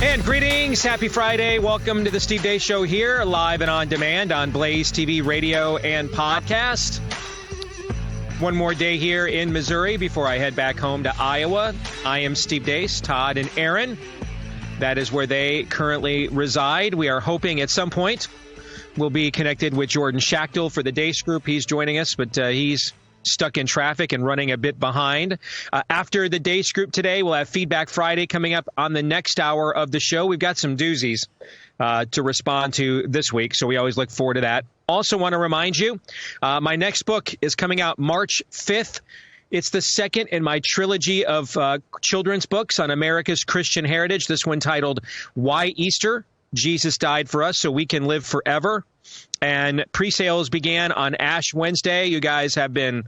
And greetings. Happy Friday. Welcome to the Steve Deace Show here, live and on demand on BlazeTV radio and podcast. One more day here in Missouri before I head back home to Iowa. I am Steve Deace, Todd and Aaron. That is where they currently reside. We are hoping at some point we'll be connected with Jordan Schachtel for the Deace Group. He's joining us, but he's stuck in traffic and running a bit behind. After the Deace Group today, we'll have Feedback Friday coming up on the next hour of the show. We've got some doozies to respond to this week, so we always look forward to that. Also want to remind you, my next book is coming out March 5th. It's the second in my trilogy of children's books on America's Christian heritage. This one titled Why Easter? Jesus Died for Us So We Can Live Forever. And pre-sales began on Ash Wednesday. You guys have been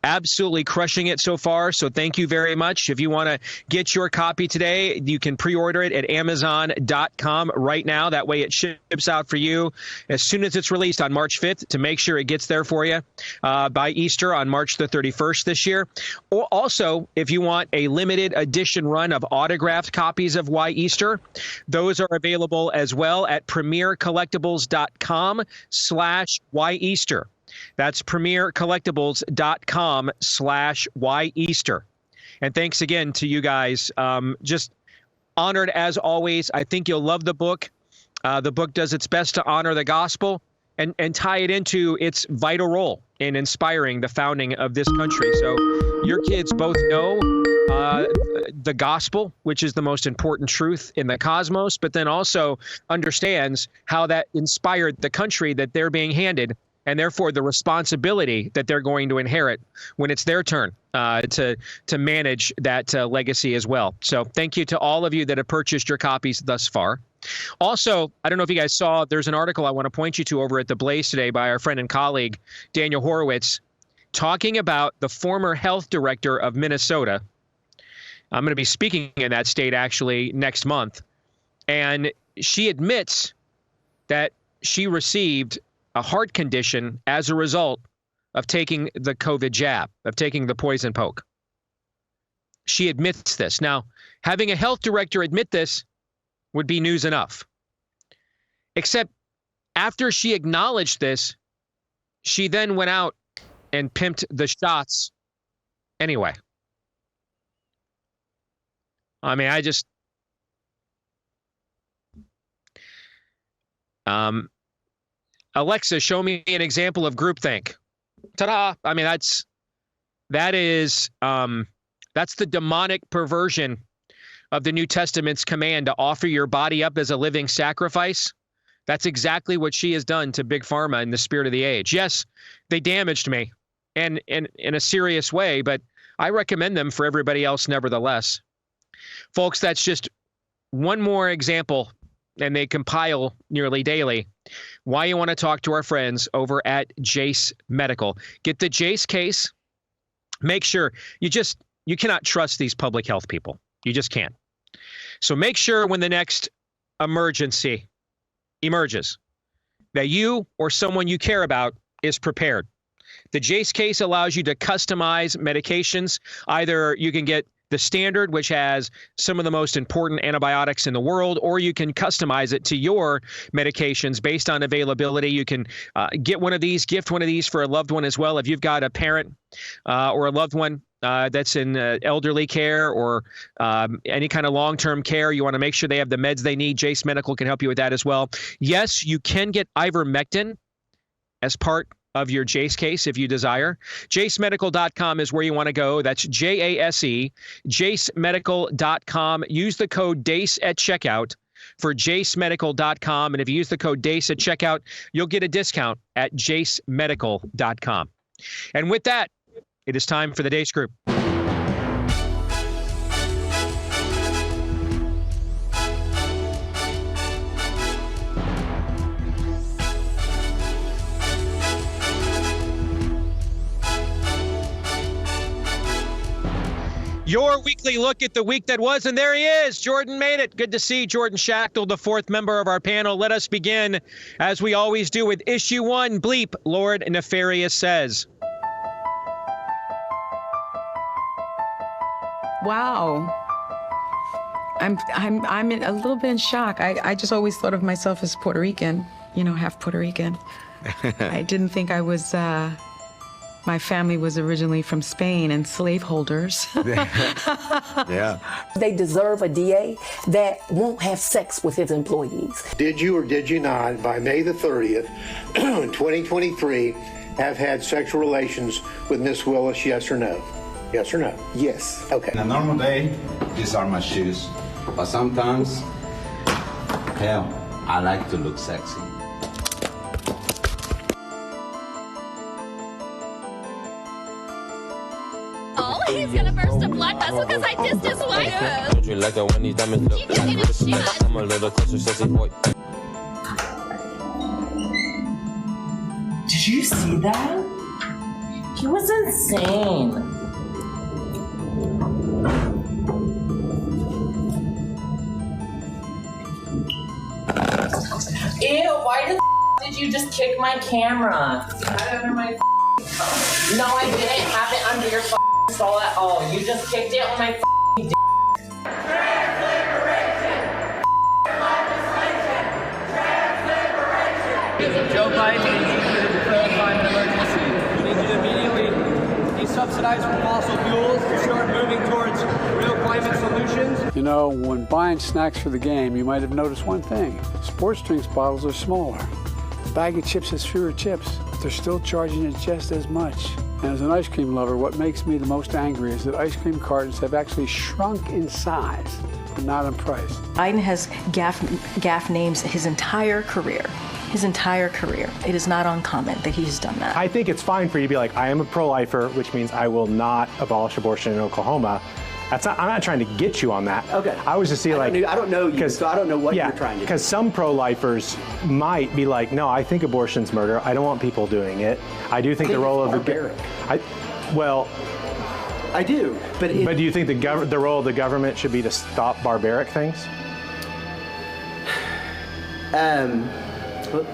absolutely crushing it so far, so thank you very much. If you want to get your copy today, you can pre-order it at Amazon.com right now. That way it ships out for you as soon as it's released on March 5th to make sure it gets there for you by Easter on March the 31st this year. Or also, if you want a limited edition run of autographed copies of Why Easter, those are available as well at premiercollectibles.com/Why Easter. That's premiercollectibles.com/Why Easter. And thanks again to you guys. Just honored as always. I think you'll love the book. The book does its best to honor the gospel and tie it into its vital role in inspiring the founding of this country. So your kids both know the gospel, which is the most important truth in the cosmos, but then also understands how that inspired the country that they're being handed, and therefore the responsibility that they're going to inherit when it's their turn to manage that legacy as well. So thank you to all of you that have purchased your copies thus far. Also, I don't know if you guys saw, there's an article I want to point you to over at the Blaze today by our friend and colleague, Daniel Horowitz, talking about the former health director of Minnesota. I'm going to be speaking in that state actually next month. And she admits that she received a heart condition as a result of taking the COVID jab, of taking the poison poke. She admits this. Now, having a health director admit this would be news enough. Except after she acknowledged this, she then went out and pimped the shots anyway. I mean, Alexa, show me an example of groupthink. Ta-da! I mean, that's the demonic perversion of the New Testament's command to offer your body up as a living sacrifice. That's exactly what she has done to Big Pharma in the spirit of the age. Yes, they damaged me, and in a serious way, but I recommend them for everybody else nevertheless. Folks, that's just one more example, and they compile nearly daily, why you want to talk to our friends over at Jace Medical. Get the Jace case. Make sure you cannot trust these public health people. You just can't. So make sure when the next emergency emerges that you or someone you care about is prepared. The Jace case allows you to customize medications. Either you can get the standard, which has some of the most important antibiotics in the world, or you can customize it to your medications based on availability. You can get one of these, gift one of these for a loved one as well. If you've got a parent or a loved one that's in elderly care or any kind of long-term care, you want to make sure they have the meds they need. Jace Medical can help you with that as well. Yes, you can get ivermectin as part of your Jace case if you desire. JaceMedical.com is where you want to go. That's JASE, JaceMedical.com. Use the code DACE at checkout for JaceMedical.com. And if you use the code DACE at checkout, you'll get a discount at JaceMedical.com. And with that, it is time for the Deace Group. Your weekly look at the week that was, and there he is. Jordan made it. Good to see Jordan Schachtel, the fourth member of our panel. Let us begin, as we always do, with issue one. Bleep, Lord Nefarious says. Wow. I'm a little bit in shock. I just always thought of myself as Puerto Rican, half Puerto Rican. I didn't think I was, my family was originally from Spain and slaveholders. Yeah. They deserve a DA that won't have sex with his employees. Did you or did you not, by May the 30th, 2023, have had sexual relations with Miss Willis, yes or no? Yes or no? Yes. Okay. On a normal day, these are my shoes. But sometimes, hell, I like to look sexy. Oh, he's gonna burst a blood vessel because I dissed his wife. Don't you like it when these diamonds look like wrist? I'm a little closer, sexy boy. Did you see that? He was insane. Ew, why did you just kick my camera? Got it under my No, I didn't have it under your stall at all. You just kicked it on my dick. Trans liberation! Legislation! Trans liberation! Joe Biden needs you to declare a climate emergency. We need you to immediately desubsidize from fossil fuels and start moving towards real climate solutions. You know, when buying snacks for the game, you might have noticed one thing. Sports drinks bottles are smaller. The bag of chips has fewer chips, but they're still charging it just as much. And as an ice cream lover, what makes me the most angry is that ice cream cartons have actually shrunk in size, but not in price. Biden has gaff names his entire career. His entire career. It is not uncommon that he's done that. I think it's fine for you to be like, I am a pro-lifer, which means I will not abolish abortion in Oklahoma. I'm not trying to get you on that. Okay. I was just saying, I don't know you, so I don't know what you're trying to do. Because some pro-lifers might be like, no, I think abortion's murder. I don't want people doing it. I do think the role of barbaric. I do, but do you think the role of the government should be to stop barbaric things? Well,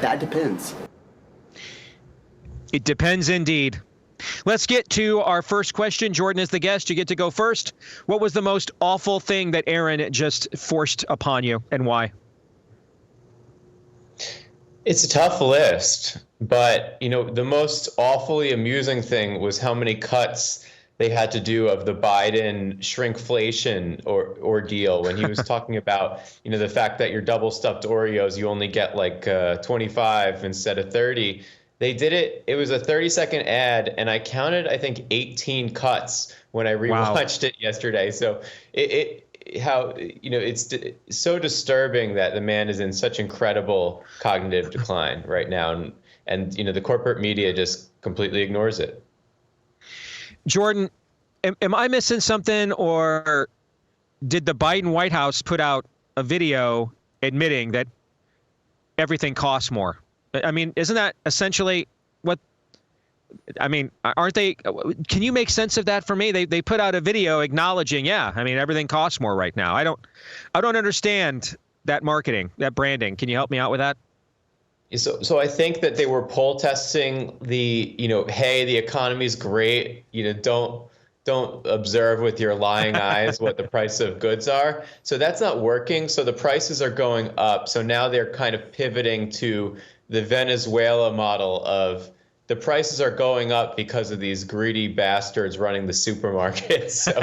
that depends. It depends indeed. Let's get to our first question. Jordan is the guest. You get to go first. What was the most awful thing that Aaron just forced upon you, and why? It's a tough list, but the most awfully amusing thing was how many cuts they had to do of the Biden shrinkflation ordeal when he was talking about, the fact that your double stuffed Oreos, you only get like 25 instead of 30. They did it. It was a 30-second ad, and I counted, I think, 18 cuts when I rewatched it yesterday. So it's so disturbing that the man is in such incredible cognitive decline right now, and the corporate media just completely ignores it. Jordan, am I missing something, or did the Biden White House put out a video admitting that everything costs more? I mean, isn't that essentially what? I mean, aren't they? Can you make sense of that for me? They put out a video acknowledging, everything costs more right now. I don't understand that marketing, that branding. Can you help me out with that? So I think that they were poll testing the, hey, the economy's great. Don't observe with your lying eyes what the price of goods are. So that's not working. So the prices are going up. So now they're kind of pivoting to the Venezuela model of the prices are going up because of these greedy bastards running the supermarkets. So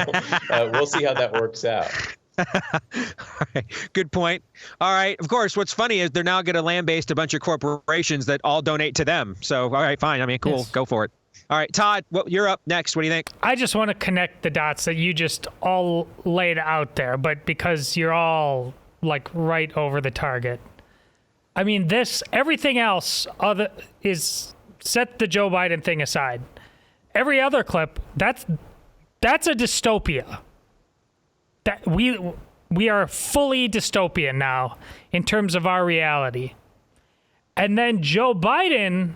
we'll see how that works out. All right. Good point. All right. Of course, what's funny is they're now going to land-based a bunch of corporations that all donate to them. So, all right, fine. I mean, cool. Yes. Go for it. All right, Todd, you're up next. What do you think? I just want to connect the dots that you just all laid out there, but because you're all like right over the target. I mean, everything else is set the Joe Biden thing aside. Every other clip, that's a dystopia. That we are fully dystopian now in terms of our reality. And then Joe Biden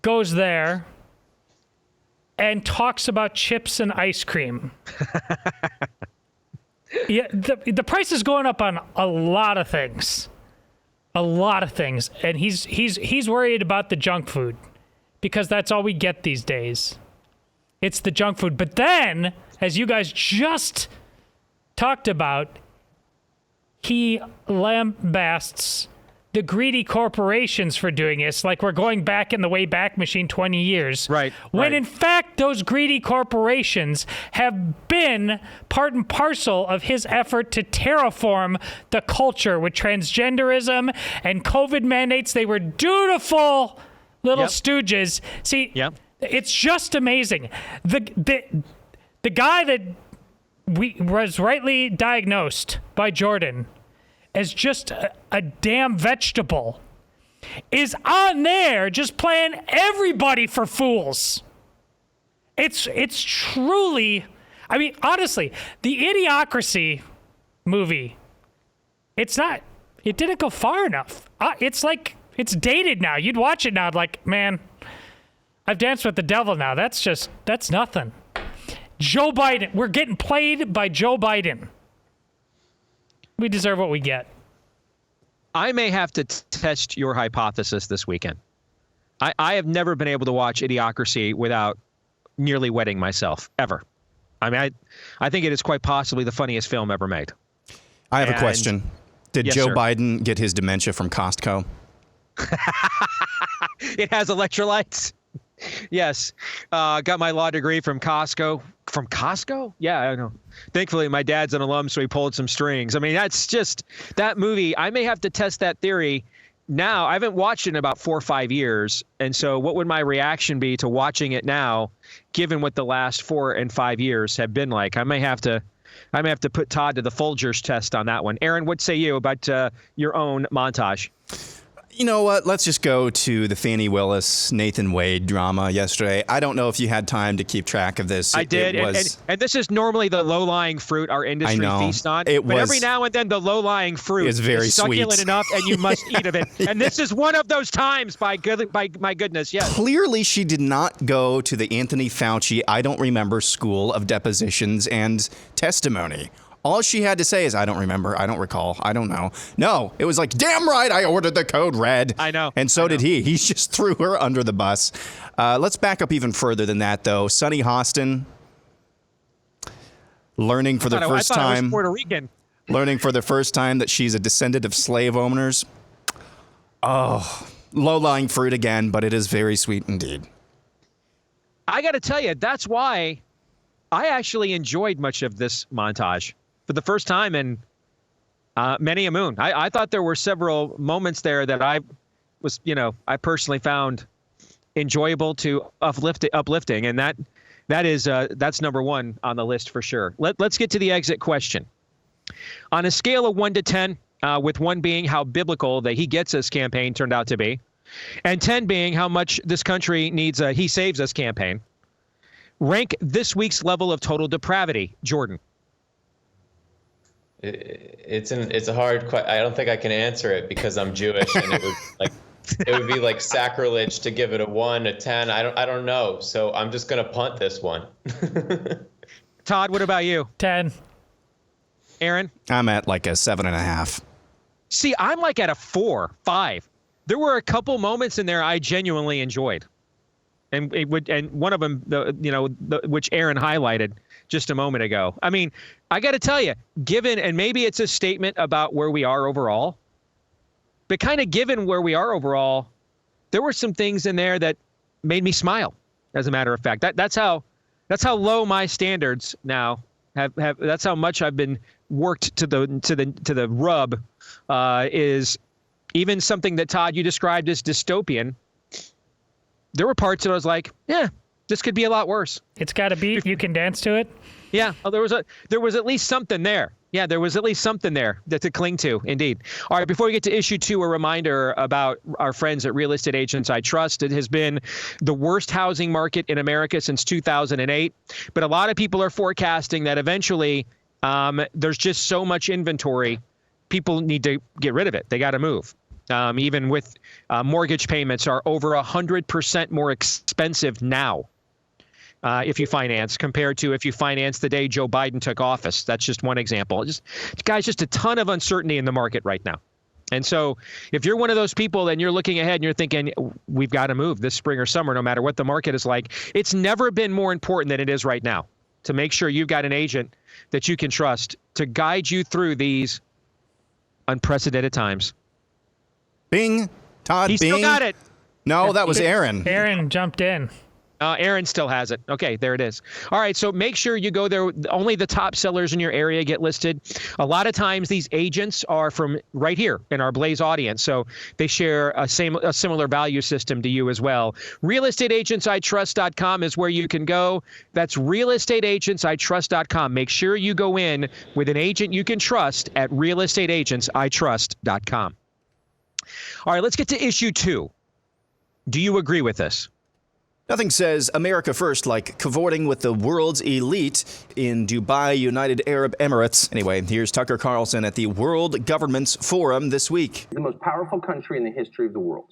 goes there and talks about chips and ice cream. Yeah, the price is going up on a lot of things. A lot of things. And he's worried about the junk food because that's all we get these days. It's the junk food. But then, as you guys just talked about, he lambasts the greedy corporations for doing this, like we're going back in the Wayback Machine 20 years. Right. When in fact, those greedy corporations have been part and parcel of his effort to terraform the culture with transgenderism and COVID mandates. They were dutiful little stooges. See, it's just amazing. The guy that was rightly diagnosed by Jordan as just a damn vegetable is on there just playing everybody for fools. It's truly, I mean, honestly, the Idiocracy movie, it didn't go far enough. It's like, it's dated now. You'd watch it now like, man, I've danced with the devil now. That's nothing. Joe Biden, we're getting played by Joe Biden. We deserve what we get. I may have to test your hypothesis this weekend. I have never been able to watch Idiocracy without nearly wetting myself, ever. I mean, I think it is quite possibly the funniest film ever made. I have a question. Did Yes, Joe sir. Biden get his dementia from Costco? It has electrolytes. Yes. Got my law degree from Costco. From Costco? Yeah, I know. Thankfully, my dad's an alum, so he pulled some strings. I mean, that's just that movie. I may have to test that theory now. I haven't watched it in about 4 or 5 years. And so what would my reaction be to watching it now, given what the last 4 and 5 years have been like? I may have to put Todd to the Folgers test on that one. Aaron, what say you about your own montage? You know what? Let's just go to the Fannie Willis, Nathan Wade drama yesterday. I don't know if you had time to keep track of this. I did. And this is normally the low-lying fruit our industry feasts on. But every now and then the low-lying fruit is very succulent sweet enough and you must eat of it. And this is one of those times, by my goodness, yes. Clearly, she did not go to the Anthony Fauci, I don't remember, school of depositions and testimony. All she had to say is, I don't remember, I don't recall, I don't know. No, it was like, damn right, I ordered the code red. I know. And so did he. He just threw her under the bus. Let's back up even further than that, though. Sunny Hostin, learning for the first time. I was Puerto Rican. Learning for the first time that she's a descendant of slave owners. Oh, low-lying fruit again, but it is very sweet indeed. I got to tell you, that's why I actually enjoyed much of this montage. For the first time in many a moon. I thought there were several moments there that I personally found enjoyable to uplifting. And that's number one on the list for sure. Let's get to the exit question. On a scale of 1 to 10, with 1 being how biblical the He Gets Us campaign turned out to be, and 10 being how much this country needs a He Saves Us campaign, rank this week's level of total depravity, Jordan. It's a hard question. I don't think I can answer it because I'm Jewish, and it would be like sacrilege to give it a 1, a 10. I don't know. So I'm just gonna punt this one. Todd, what about you? 10. Aaron? I'm at like a 7.5. See, I'm like at a 4, 5. There were a couple moments in there I genuinely enjoyed, and one of them, which Aaron highlighted just a moment ago. I mean, I got to tell you, given, and maybe it's a statement about where we are overall, but kind of given where we are overall, there were some things in there that made me smile. As a matter of fact, that's how low my standards now have. That's how much I've been worked to the rub. Is even something that Todd you described as dystopian. There were parts that I was like, yeah, this could be a lot worse. It's got a beat. You can dance to it. Yeah, there was at least something there. Yeah, there was at least something there to cling to, indeed. All right, before we get to issue 2, a reminder about our friends at Real Estate Agents I Trust. It has been the worst housing market in America since 2008. But a lot of people are forecasting that eventually there's just so much inventory, people need to get rid of it. They got to move. Even with mortgage payments are over 100% more expensive now. If you finance compared to if you finance the day Joe Biden took office. That's just one example. Just a ton of uncertainty in the market right now. And so if you're one of those people and you're looking ahead and you're thinking, we've got to move this spring or summer, no matter what the market is like, it's never been more important than it is right now to make sure you've got an agent that you can trust to guide you through these unprecedented times. Bing. Todd, he Bing. still got it. No, that was Aaron. Aaron jumped in. Aaron still has it. Okay, there it is. All right, so make sure you go there. Only the top sellers in your area get listed. A lot of times these agents are from right here in our Blaze audience, so they share a similar value system to you as well. realestateagentsitrust.com is where you can go. That's realestateagentsitrust.com. Make sure you go in with an agent you can trust at realestateagentsitrust.com. All right, let's get to issue 2. Do you agree with this? Nothing says America first like cavorting with the world's elite in Dubai, United Arab Emirates. Anyway, here's Tucker Carlson at the World Governments Forum this week. The most powerful country in the history of the world.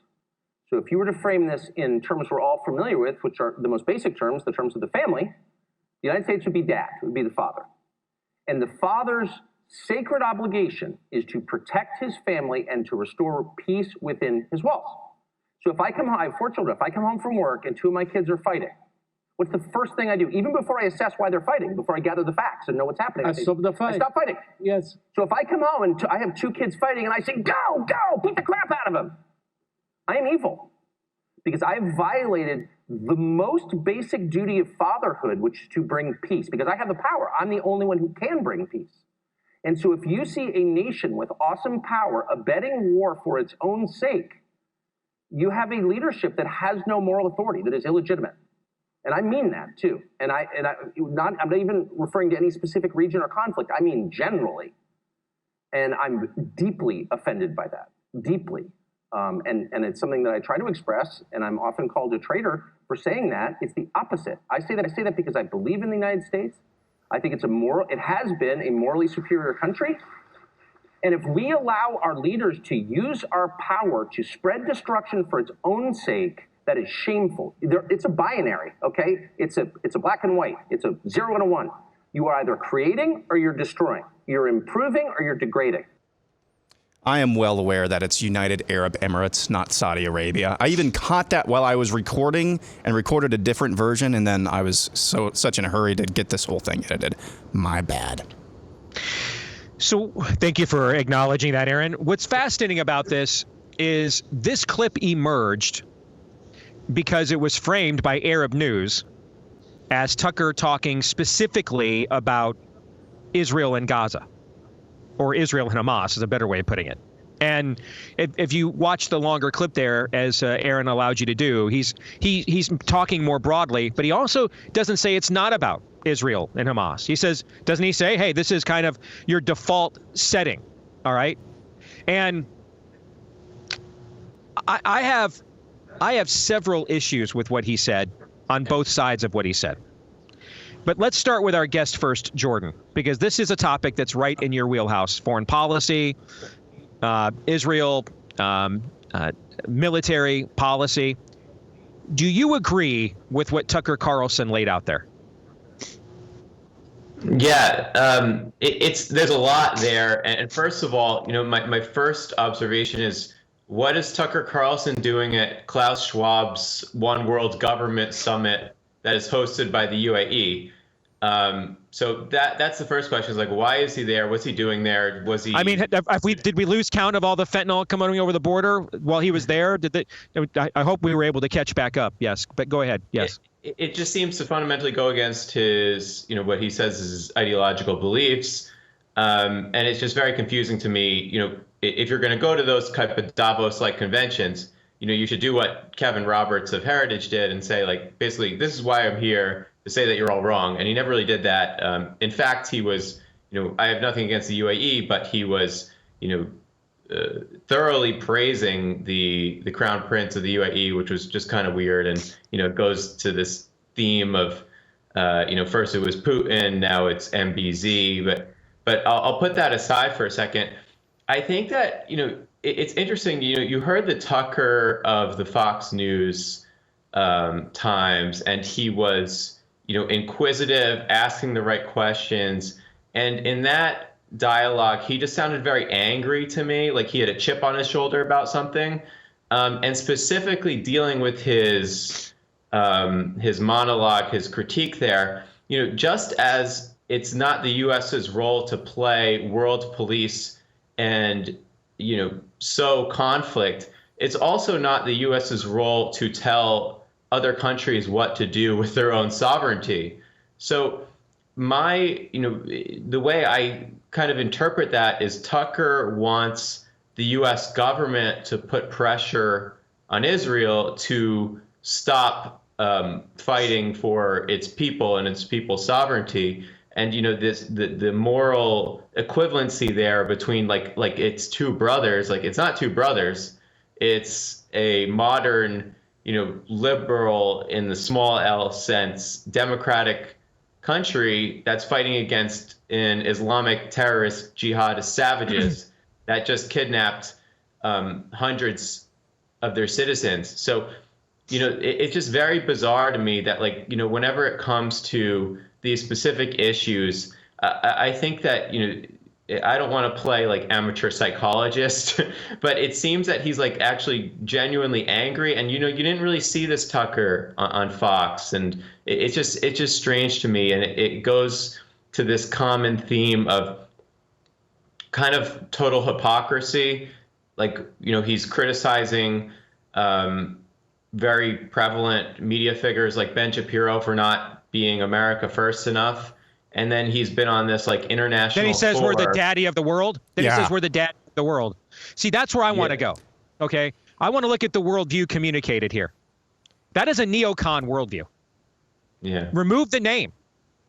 So if you were to frame this in terms we're all familiar with, which are the most basic terms, the terms of the family, the United States would be dad, would be the father. And the father's sacred obligation is to protect his family and to restore peace within his walls. So if I come home, I have 4 children. If I come home from work and 2 of my kids are fighting, what's the first thing I do? Even before I assess why they're fighting, before I gather the facts and know what's happening, I stop the fight. I stop fighting. Yes. So if I come home and I have 2 kids fighting and I say, go, beat the crap out of them, I am evil. Because I have violated the most basic duty of fatherhood, which is to bring peace. Because I have the power. I'm the only one who can bring peace. And so if you see a nation with awesome power abetting war for its own sake, you have a leadership that has no moral authority, that is illegitimate. And I mean that too. I'm not even referring to any specific region or conflict. I mean generally. And I'm deeply offended by that, deeply. And it's something that I try to express, and I'm often called a traitor for saying that. It's the opposite. I say that because I believe in the United States. I think it has been a morally superior country. And if we allow our leaders to use our power to spread destruction for its own sake, that is shameful. It's a binary, okay? It's a black and white. It's a 0 and a 1. You are either creating or you're destroying. You're improving or you're degrading. I am well aware that it's United Arab Emirates, not Saudi Arabia. I even caught that while I was recording and recorded a different version, and then I was such in a hurry to get this whole thing edited. My bad. So thank you for acknowledging that, Aaron. What's fascinating about this is this clip emerged because it was framed by Arab News as Tucker talking specifically about Israel and Gaza, or Israel and Hamas is a better way of putting it. And if you watch the longer clip there, as Aaron allowed you to do, he's talking more broadly, but he also doesn't say it's not about Israel and Hamas. He says, doesn't he say, hey, this is kind of your default setting, all right? And I have several issues with what he said on both sides of what he said. But let's start with our guest first, Jordan, because this is a topic that's right in your wheelhouse. Foreign policy, Israel, military policy. Do you agree with what Tucker Carlson laid out there? Yeah, there's a lot there. And first of all, my first observation is, what is Tucker Carlson doing at Klaus Schwab's One World Government Summit that is hosted by the UAE? So that's the first question, is like, why is he there? What's he doing there? Was he? I mean, did we lose count of all the fentanyl coming over the border while he was there? I hope we were able to catch back up. Yes, but go ahead. Yes. It just seems to fundamentally go against his, what he says is his ideological beliefs. And it's just very confusing to me. If you're going to go to those type of Davos-like conventions, you should do what Kevin Roberts of Heritage did and say, like, basically, this is why I'm here, to say that you're all wrong. And he never really did that. In fact, he was, I have nothing against the UAE, but he was, thoroughly praising the Crown Prince of the UAE, which was just kind of weird. And, it goes to this theme of, first it was Putin, now it's MBZ. But I'll put that aside for a second. I think that, it's interesting, you heard the Tucker of the Fox News Times, and he was, inquisitive, asking the right questions. And in that dialogue, he just sounded very angry to me, like he had a chip on his shoulder about something. And specifically dealing with his monologue, his critique there, just as it's not the U.S.'s role to play world police and, sow conflict, it's also not the U.S.'s role to tell other countries what to do with their own sovereignty. So the way I kind of interpret that is Tucker wants the U.S. government to put pressure on Israel to stop fighting for its people and its people's sovereignty. And the moral equivalency there between like it's two brothers, like it's not two brothers, it's a modern, liberal in the small L sense, democratic country that's fighting against an Islamic terrorist jihadist savages that just kidnapped hundreds of their citizens. So, it's just very bizarre to me that whenever it comes to these specific issues, I think that, I don't want to play like amateur psychologist, but it seems that he's like actually genuinely angry. And, you didn't really see this, Tucker, on Fox. And it's just strange to me. And it goes to this common theme of kind of total hypocrisy. Like, he's criticizing very prevalent media figures like Ben Shapiro for not being America first enough. And then he's been on this like international. Then he says we're the daddy of the world. Then he says we're the daddy of the world. See, that's where I want to go. Okay. I want to look at the worldview communicated here. That is a NEOCON worldview. Yeah. Remove the name.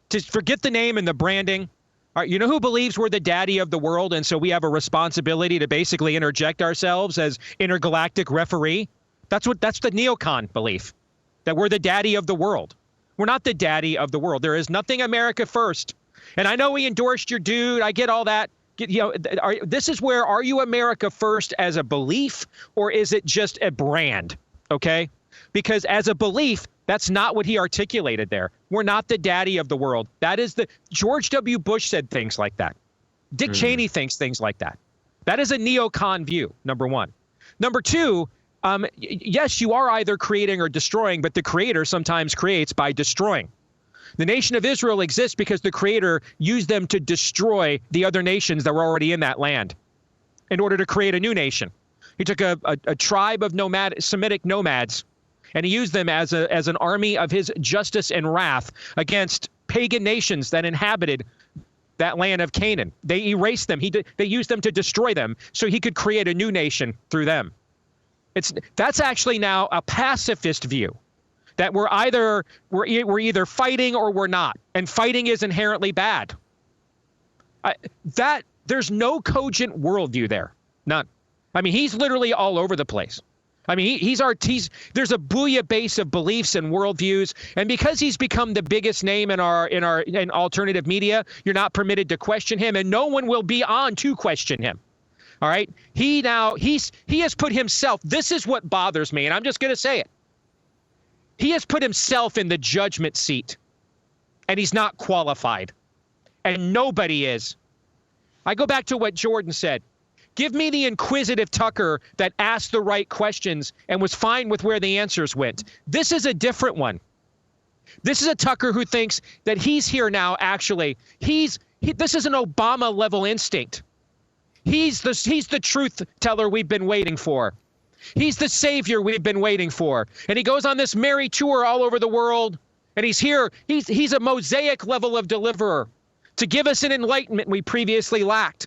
Just forget the name and the branding. All right, who believes we're the daddy of the world, and so we have a responsibility to basically interject ourselves as intergalactic referee? That's the NEOCON belief, that we're the daddy of the world. We're not the daddy of the world. There is nothing America first. And I know we endorsed your dude. I get all that. This is where, are you America first as a belief, or is it just a brand? Okay? Because as a belief, that's not what he articulated there. We're not the daddy of the world. That is George W. Bush said things like that. Dick Cheney thinks things like that. That is a NEOCON view, number one. Number two, yes, you are either creating or destroying, but the creator sometimes creates by destroying. The nation of Israel exists because the creator used them to destroy the other nations that were already in that land in order to create a new nation. He took a tribe of Semitic nomads, and he used them as an army of his justice and wrath against pagan nations that inhabited that land of Canaan. They erased them. They used them to destroy them so he could create a new nation through them. That's actually now a pacifist view, that we're either fighting or we're not, and fighting is inherently bad. There's no cogent worldview there, none. I mean, he's literally all over the place. I mean, there's a bouillabaisse of beliefs and worldviews, and because he's become the biggest name in alternative media, you're not permitted to question him, and no one will be on to question him. All right. He has put himself. This is what bothers me, and I'm just going to say it. He has put himself in the judgment seat, and he's not qualified, and nobody is. I go back to what Jordan said. Give me the inquisitive Tucker that asked the right questions and was fine with where the answers went. This is a different one. This is a Tucker who thinks that he's here now. Actually, this is an Obama level instinct. He's the truth teller we've been waiting for. He's the savior we've been waiting for. And he goes on this merry tour all over the world. And he's here. He's a Mosaic level of deliverer to give us an enlightenment we previously lacked.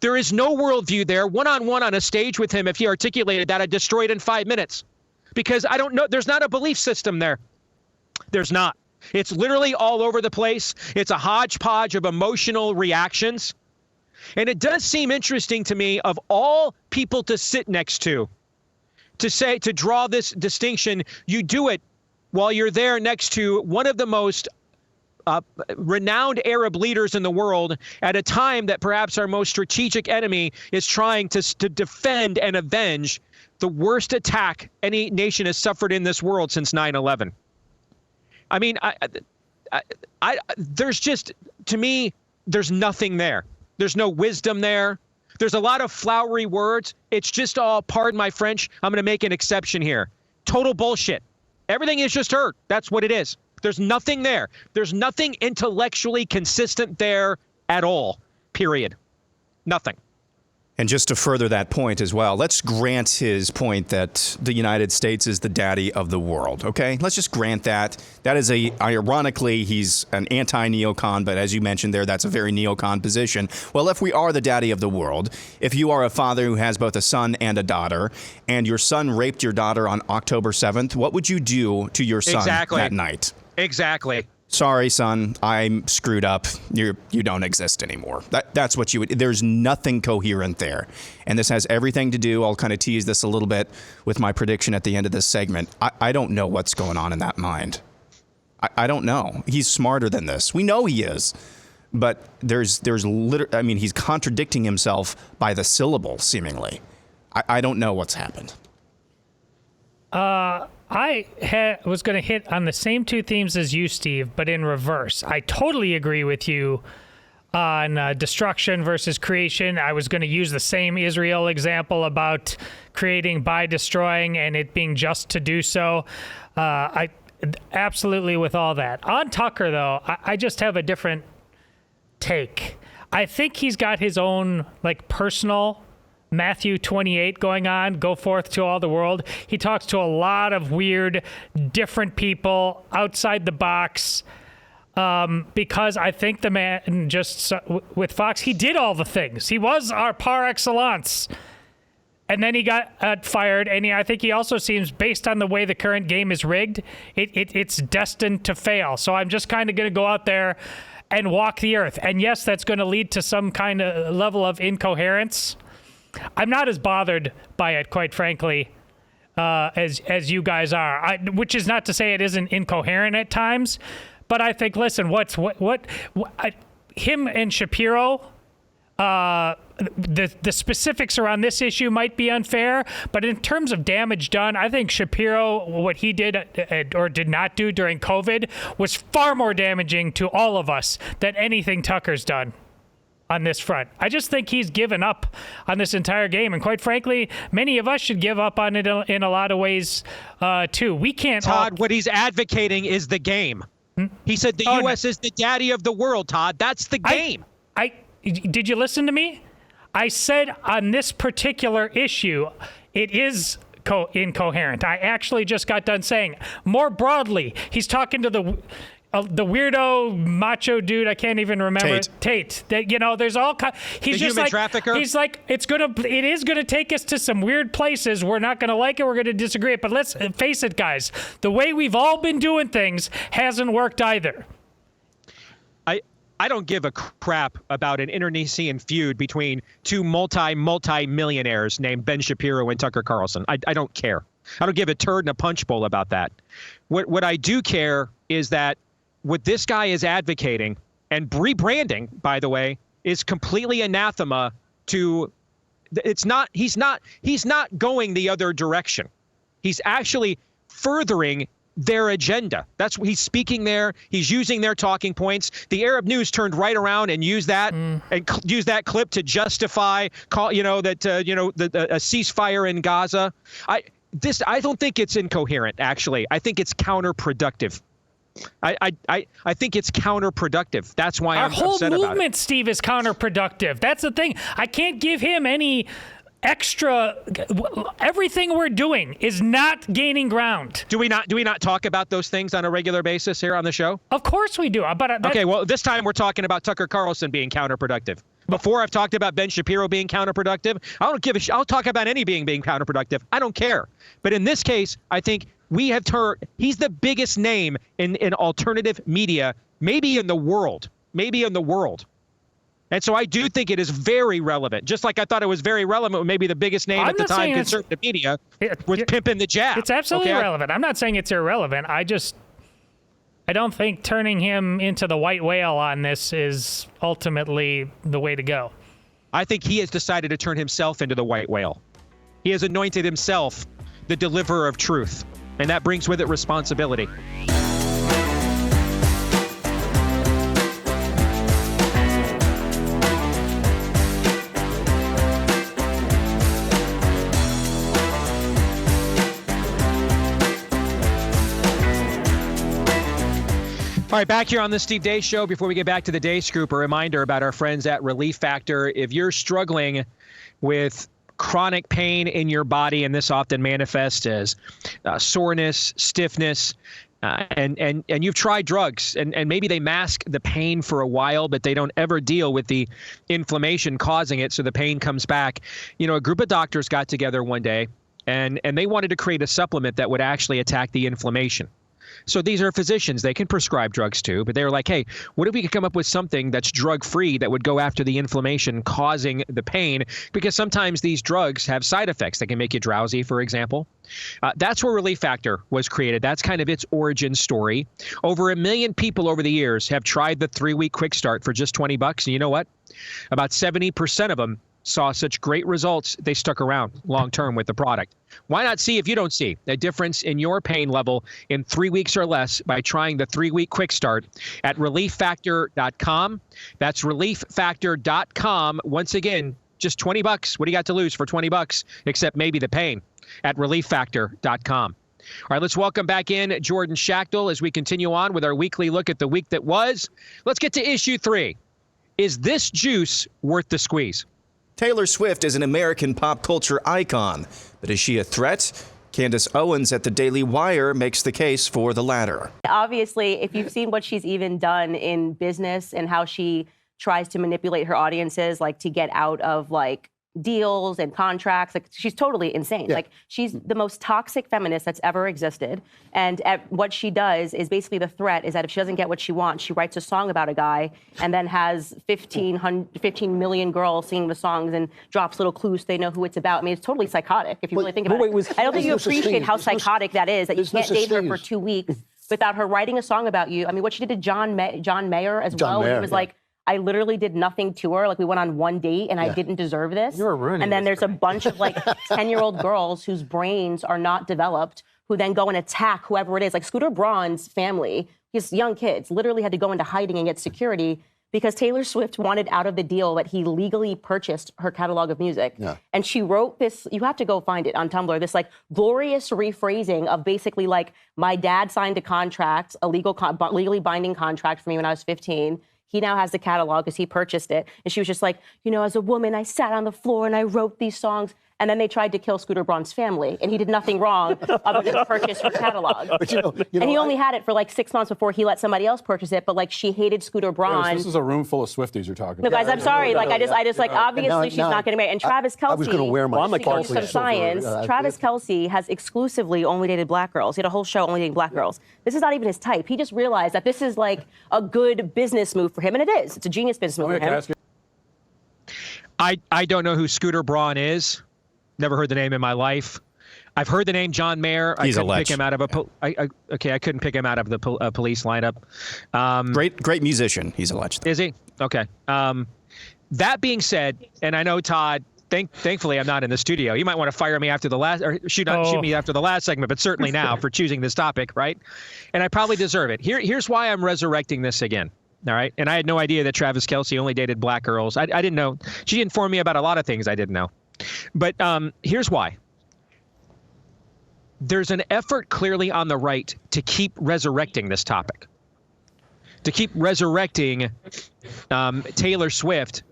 There is no worldview there. One-on-one on a stage with him, if he articulated that, I'd destroy it in 5 minutes. Because I don't know. There's not a belief system there. There's not. It's literally all over the place. It's a hodgepodge of emotional reactions. And it does seem interesting to me, of all people to sit next to draw this distinction, you do it while you're there next to one of the most renowned Arab leaders in the world at a time that perhaps our most strategic enemy is trying to defend and avenge the worst attack any nation has suffered in this world since 9/11. I mean, there's just, to me, there's nothing there. There's no wisdom there. There's a lot of flowery words. It's just all, pardon my French, I'm going to make an exception here. Total bullshit. Everything is just hurt. That's what it is. There's nothing there. There's nothing intellectually consistent there at all, period. Nothing. And just to further that point as well, let's grant his point that the United States is the daddy of the world, okay? Let's just grant that. That is ironically, he's an anti-neocon, but as you mentioned there, that's a very neocon position. Well, if we are the daddy of the world, if you are a father who has both a son and a daughter, and your son raped your daughter on October 7th, what would you do to your son that night? Exactly. Sorry, son, I'm screwed up. You don't exist anymore. That's what you would. There's nothing coherent there. And this has everything to do, I'll kind of tease this a little bit with my prediction at the end of this segment. I don't know what's going on in that mind. I don't know. He's smarter than this. We know he is. But he's contradicting himself by the syllable, seemingly. I don't know what's happened. I was going to hit on the same two themes as you, Steve, but in reverse. I totally agree with you on destruction versus creation. I was going to use the same Israel example about creating by destroying and it being just to do so. I absolutely with all that. On Tucker, though, I just have a different take. I think he's got his own personal Matthew 28 going on, go forth to all the world. He talks to a lot of weird, different people outside the box because I think the man just, with Fox, he did all the things. He was our par excellence. And then he got fired, and I think he also seems, based on the way the current game is rigged, it's destined to fail. So I'm just kind of going to go out there and walk the earth. And yes, that's going to lead to some kind of level of incoherence. I'm not as bothered by it, quite frankly, as you guys are. Which is not to say it isn't incoherent at times, but I think, listen, him and Shapiro, the specifics around this issue might be unfair, but in terms of damage done, I think Shapiro, what he did or did not do during COVID, was far more damaging to all of us than anything Tucker's done on this front. I just think he's given up on this entire game. And quite frankly, many of us should give up on it in a lot of ways, too. We can't... Todd, what he's advocating is the game. He said the U.S. is the daddy of the world, Todd. That's the game. Did you listen to me? I said on this particular issue, it is incoherent. I actually just got done saying, more broadly, he's talking to the weirdo macho dude, I can't even remember. Tate. That, there's all kinds. He's the just human trafficker. He's like, it is gonna take us to some weird places. We're not gonna like it. We're gonna disagree. But let's face it, guys. The way we've all been doing things hasn't worked either. I don't give a crap about an internecine feud between two multi-millionaires named Ben Shapiro and Tucker Carlson. I don't care. I don't give a turd in a punch bowl about that. What I do care is that what this guy is advocating, and rebranding, by the way, is completely anathema to. He's not going the other direction. He's actually furthering their agenda. That's what he's speaking there. He's using their talking points. The Arab News turned right around and used that used that clip to justify a ceasefire in Gaza. I don't think it's incoherent. Actually, I think it's counterproductive. I think it's counterproductive. That's why I'm upset about it. Our whole movement, Steve, is counterproductive. That's the thing. I can't give him any extra. Everything we're doing is not gaining ground. Do we not talk about those things on a regular basis here on the show? Of course we do. Okay, well, this time we're talking about Tucker Carlson being counterproductive. Before, I've talked about Ben Shapiro being counterproductive. I'll talk about any being counterproductive. I don't care. But in this case, I think we have turned. He's the biggest name in alternative media, maybe in the world. And so I do think it is very relevant. Just like I thought it was very relevant when maybe the biggest name at the time, conservative media, was pimping the jab. It's absolutely relevant. I'm not saying it's irrelevant. I don't think turning him into the white whale on this is ultimately the way to go. I think he has decided to turn himself into the white whale. He has anointed himself the deliverer of truth, and that brings with it responsibility. All right, back here on the Steve Deace Show. Before we get back to the Deace Group, a reminder about our friends at Relief Factor. If you're struggling with chronic pain in your body, and this often manifests as soreness, stiffness, and you've tried drugs, and maybe they mask the pain for a while, but they don't ever deal with the inflammation causing it, so the pain comes back. A group of doctors got together one day, and they wanted to create a supplement that would actually attack the inflammation. So these are physicians. They can prescribe drugs too, but they were like, hey, what if we could come up with something that's drug-free that would go after the inflammation causing the pain? Because sometimes these drugs have side effects that can make you drowsy, for example. That's where Relief Factor was created. That's kind of its origin story. Over 1 million people over the years have tried the 3-week quick start for just $20. And you know what? About 70% of them saw such great results, they stuck around long-term with the product. Why not see if you don't see a difference in your pain level in 3 weeks or less by trying the 3-week quick start at relieffactor.com. That's relieffactor.com. Once again, just $20. What do you got to lose for $20 except maybe the pain at relieffactor.com. All right, let's welcome back in Jordan Schachtel as we continue on with our weekly look at the week that was. Let's get to issue 3. Is this juice worth the squeeze? Taylor Swift is an American pop culture icon, but is she a threat? Candace Owens at the Daily Wire makes the case for the latter. Obviously, if you've seen what she's even done in business and how she tries to manipulate her audiences, like to get out of like deals and contracts, like she's totally insane. Yeah. Like she's the most toxic feminist that's ever existed. And what she does is basically the threat is that if she doesn't get what she wants, she writes a song about a guy and then has 15 million girls singing the songs and drops little clues so they know who it's about. I mean, it's totally psychotic if you really think about it. I don't think you appreciate how psychotic that is, that you can't date her for 2 weeks without her writing a song about you. I mean, what she did to John Mayer as well, he was like, I literally did nothing to her. Like we went on one date and I didn't deserve this. You're ruining And then there's a bunch of like 10-year-old girls whose brains are not developed who then go and attack whoever it is. Like Scooter Braun's family, his young kids literally had to go into hiding and get security because Taylor Swift wanted out of the deal that he legally purchased her catalog of music. Yeah. And she wrote this, you have to go find it on Tumblr, this like glorious rephrasing of basically like, my dad signed a contract, a legally binding contract for me when I was 15. He now has the catalog because he purchased it. And she was just like, as a woman, I sat on the floor and I wrote these songs. And then they tried to kill Scooter Braun's family. And he did nothing wrong other than purchase her catalog. But and he only had it for like 6 months before he let somebody else purchase it. But like she hated Scooter Braun. This is a room full of Swifties you're talking about. No, guys, I'm sorry. Like I just like, obviously she's not getting married. And Travis Kelce, I was going to wear my some science. Travis Kelce has exclusively only dated black girls. He had a whole show only dating black girls. This is not even his type. He just realized that this is like a good business move for him. And it is. It's a genius business move for him. I don't know who Scooter Braun is. Never heard the name in my life. I've heard the name John Mayer. I couldn't pick him out of I couldn't pick him out of the police lineup. Great musician. He's alleged. Is he? Okay. That being said, and I know Todd. Thankfully, I'm not in the studio. You might want to fire me after the last, or shoot me after the last segment, but certainly now for choosing this topic, right? And I probably deserve it. Here's why I'm resurrecting this again. All right. And I had no idea that Travis Kelce only dated black girls. I didn't know. She informed me about a lot of things I didn't know. But here's why. There's an effort clearly on the right to keep resurrecting this topic, to keep resurrecting Taylor Swift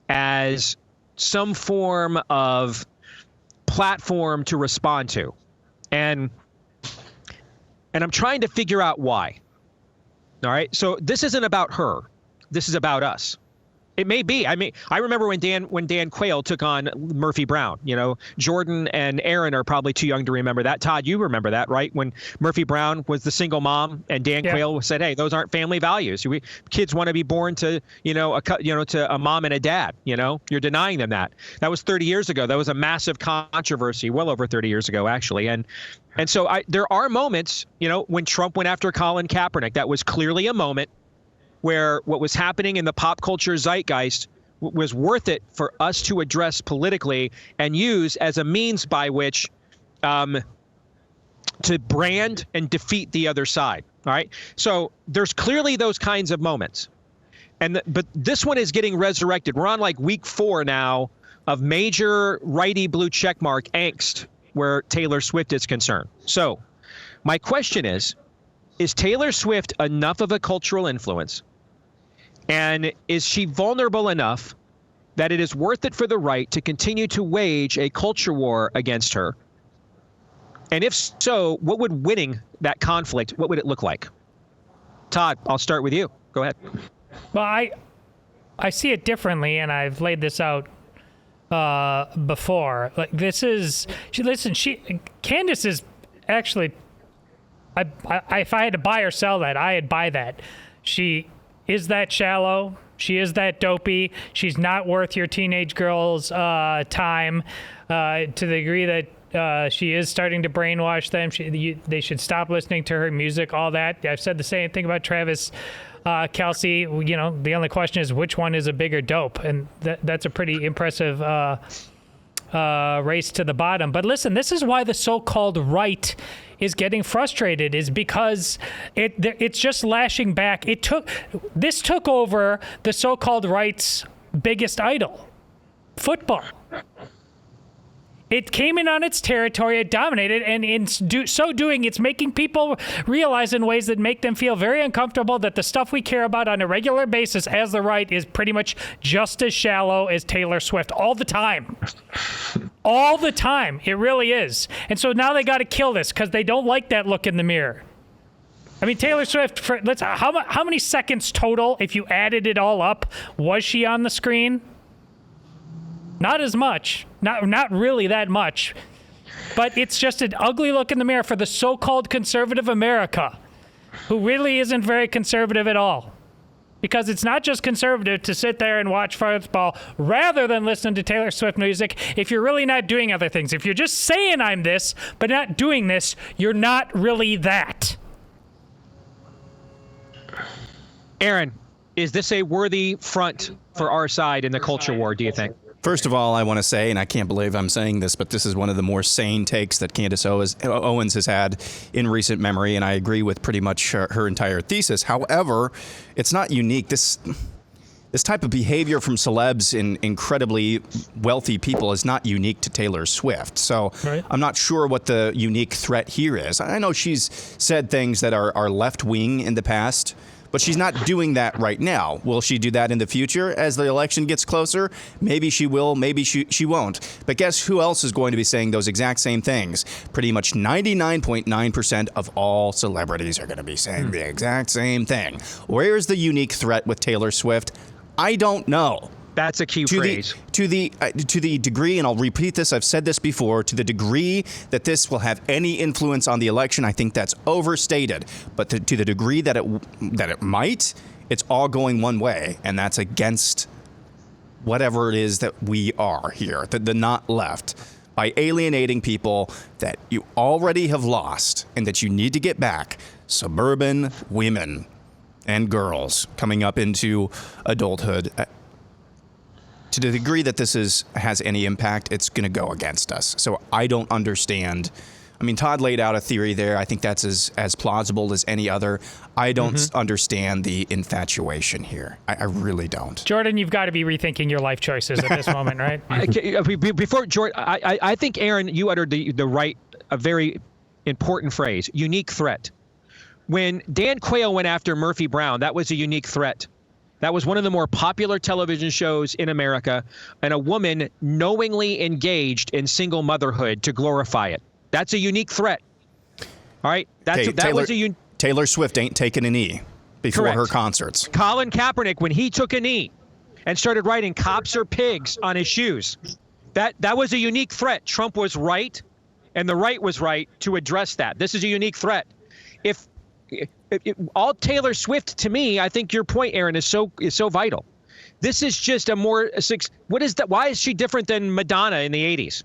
as some form of platform to respond to. And I'm trying to figure out why. All right. So this isn't about her. This is about us. It may be. I mean, I remember when Dan Quayle took on Murphy Brown. Jordan and Aaron are probably too young to remember that. Todd, you remember that, right? When Murphy Brown was the single mom, and Dan Quayle said, "Hey, those aren't family values. Kids want to be born to to a mom and a dad. You're denying them that." That was 30 years ago. That was a massive controversy, well over 30 years ago, actually. And so there are moments, when Trump went after Colin Kaepernick, that was clearly a moment where what was happening in the pop culture zeitgeist was worth it for us to address politically and use as a means by which to brand and defeat the other side. All right. So there's clearly those kinds of moments. But this one is getting resurrected. We're on like week 4 now of major righty blue checkmark angst where Taylor Swift is concerned. So my question is, Is Taylor Swift enough of a cultural influence? And is she vulnerable enough that it is worth it for the right to continue to wage a culture war against her? And if so, what would winning that conflict, what would it look like? Todd, I'll start with you. Go ahead. Well, I see it differently, and I've laid this out before. Like, this is, Candace is actually, if I had to buy or sell that, I'd buy that. She is that shallow. She is that dopey. She's not worth your teenage girl's time to the degree that she is starting to brainwash them. They should stop listening to her music, all that. I've said the same thing about Travis Kelce. You know, the only question is which one is a bigger dope, and that's a pretty impressive race to the bottom. But listen, this is why the so-called right is getting frustrated, is because it's just lashing back. This took over the so-called right's biggest idol, football. It came in on its territory, it dominated, and in so doing, it's making people realize in ways that make them feel very uncomfortable that the stuff we care about on a regular basis as the right is pretty much just as shallow as Taylor Swift all the time. All the time. It really is. And so now they got to kill this because they don't like that look in the mirror. I mean, Taylor Swift, how many seconds total, if you added it all up, was she on the screen? Not as much, not really that much, but it's just an ugly look in the mirror for the so-called conservative America, who really isn't very conservative at all. Because it's not just conservative to sit there and watch football rather than listen to Taylor Swift music if you're really not doing other things. If you're just saying I'm this, but not doing this, you're not really that. Aaron, is this a worthy front for our side in the culture war, do you think? First of all, I want to say, and I can't believe I'm saying this, but this is one of the more sane takes that Candace Owens has had in recent memory, and I agree with pretty much her entire thesis. However, it's not unique. This type of behavior from celebs and incredibly wealthy people is not unique to Taylor Swift. So right. I'm not sure what the unique threat here is. I know she's said things that are left-wing in the past, but she's not doing that right now. Will she do that in the future as the election gets closer? Maybe she will, maybe she won't. But guess who else is going to be saying those exact same things? Pretty much 99.9% of all celebrities are going to be saying the exact same thing. Where's the unique threat with Taylor Swift? I don't know. That's a key phrase. To the degree, and I'll repeat this, I've said this before, to the degree that this will have any influence on the election, I think that's overstated. But to the degree that it might, it's all going one way, and that's against whatever it is that we are here, the not left, by alienating people that you already have lost and that you need to get back, suburban women and girls coming up into adulthood. To the degree that this has any impact, it's going to go against us. So I don't understand. I mean, Todd laid out a theory there. I think that's as plausible as any other. I don't understand the infatuation here. I really don't. Jordan, you've got to be rethinking your life choices at this moment, right? Before Jordan, I think, Aaron, you uttered a very important phrase, unique threat. When Dan Quayle went after Murphy Brown, that was a unique threat. That was one of the more popular television shows in America, and a woman knowingly engaged in single motherhood to glorify it. That's a unique threat. All right? Taylor Swift ain't taking a knee before her concerts. Colin Kaepernick, when he took a knee and started writing "cops are pigs" on his shoes, that was a unique threat. Trump was right, and the right was right to address that. This is a unique threat. If all Taylor Swift, to me, I think your point, Aaron, is so vital. This is just what is that? Why is she different than Madonna in the 80s?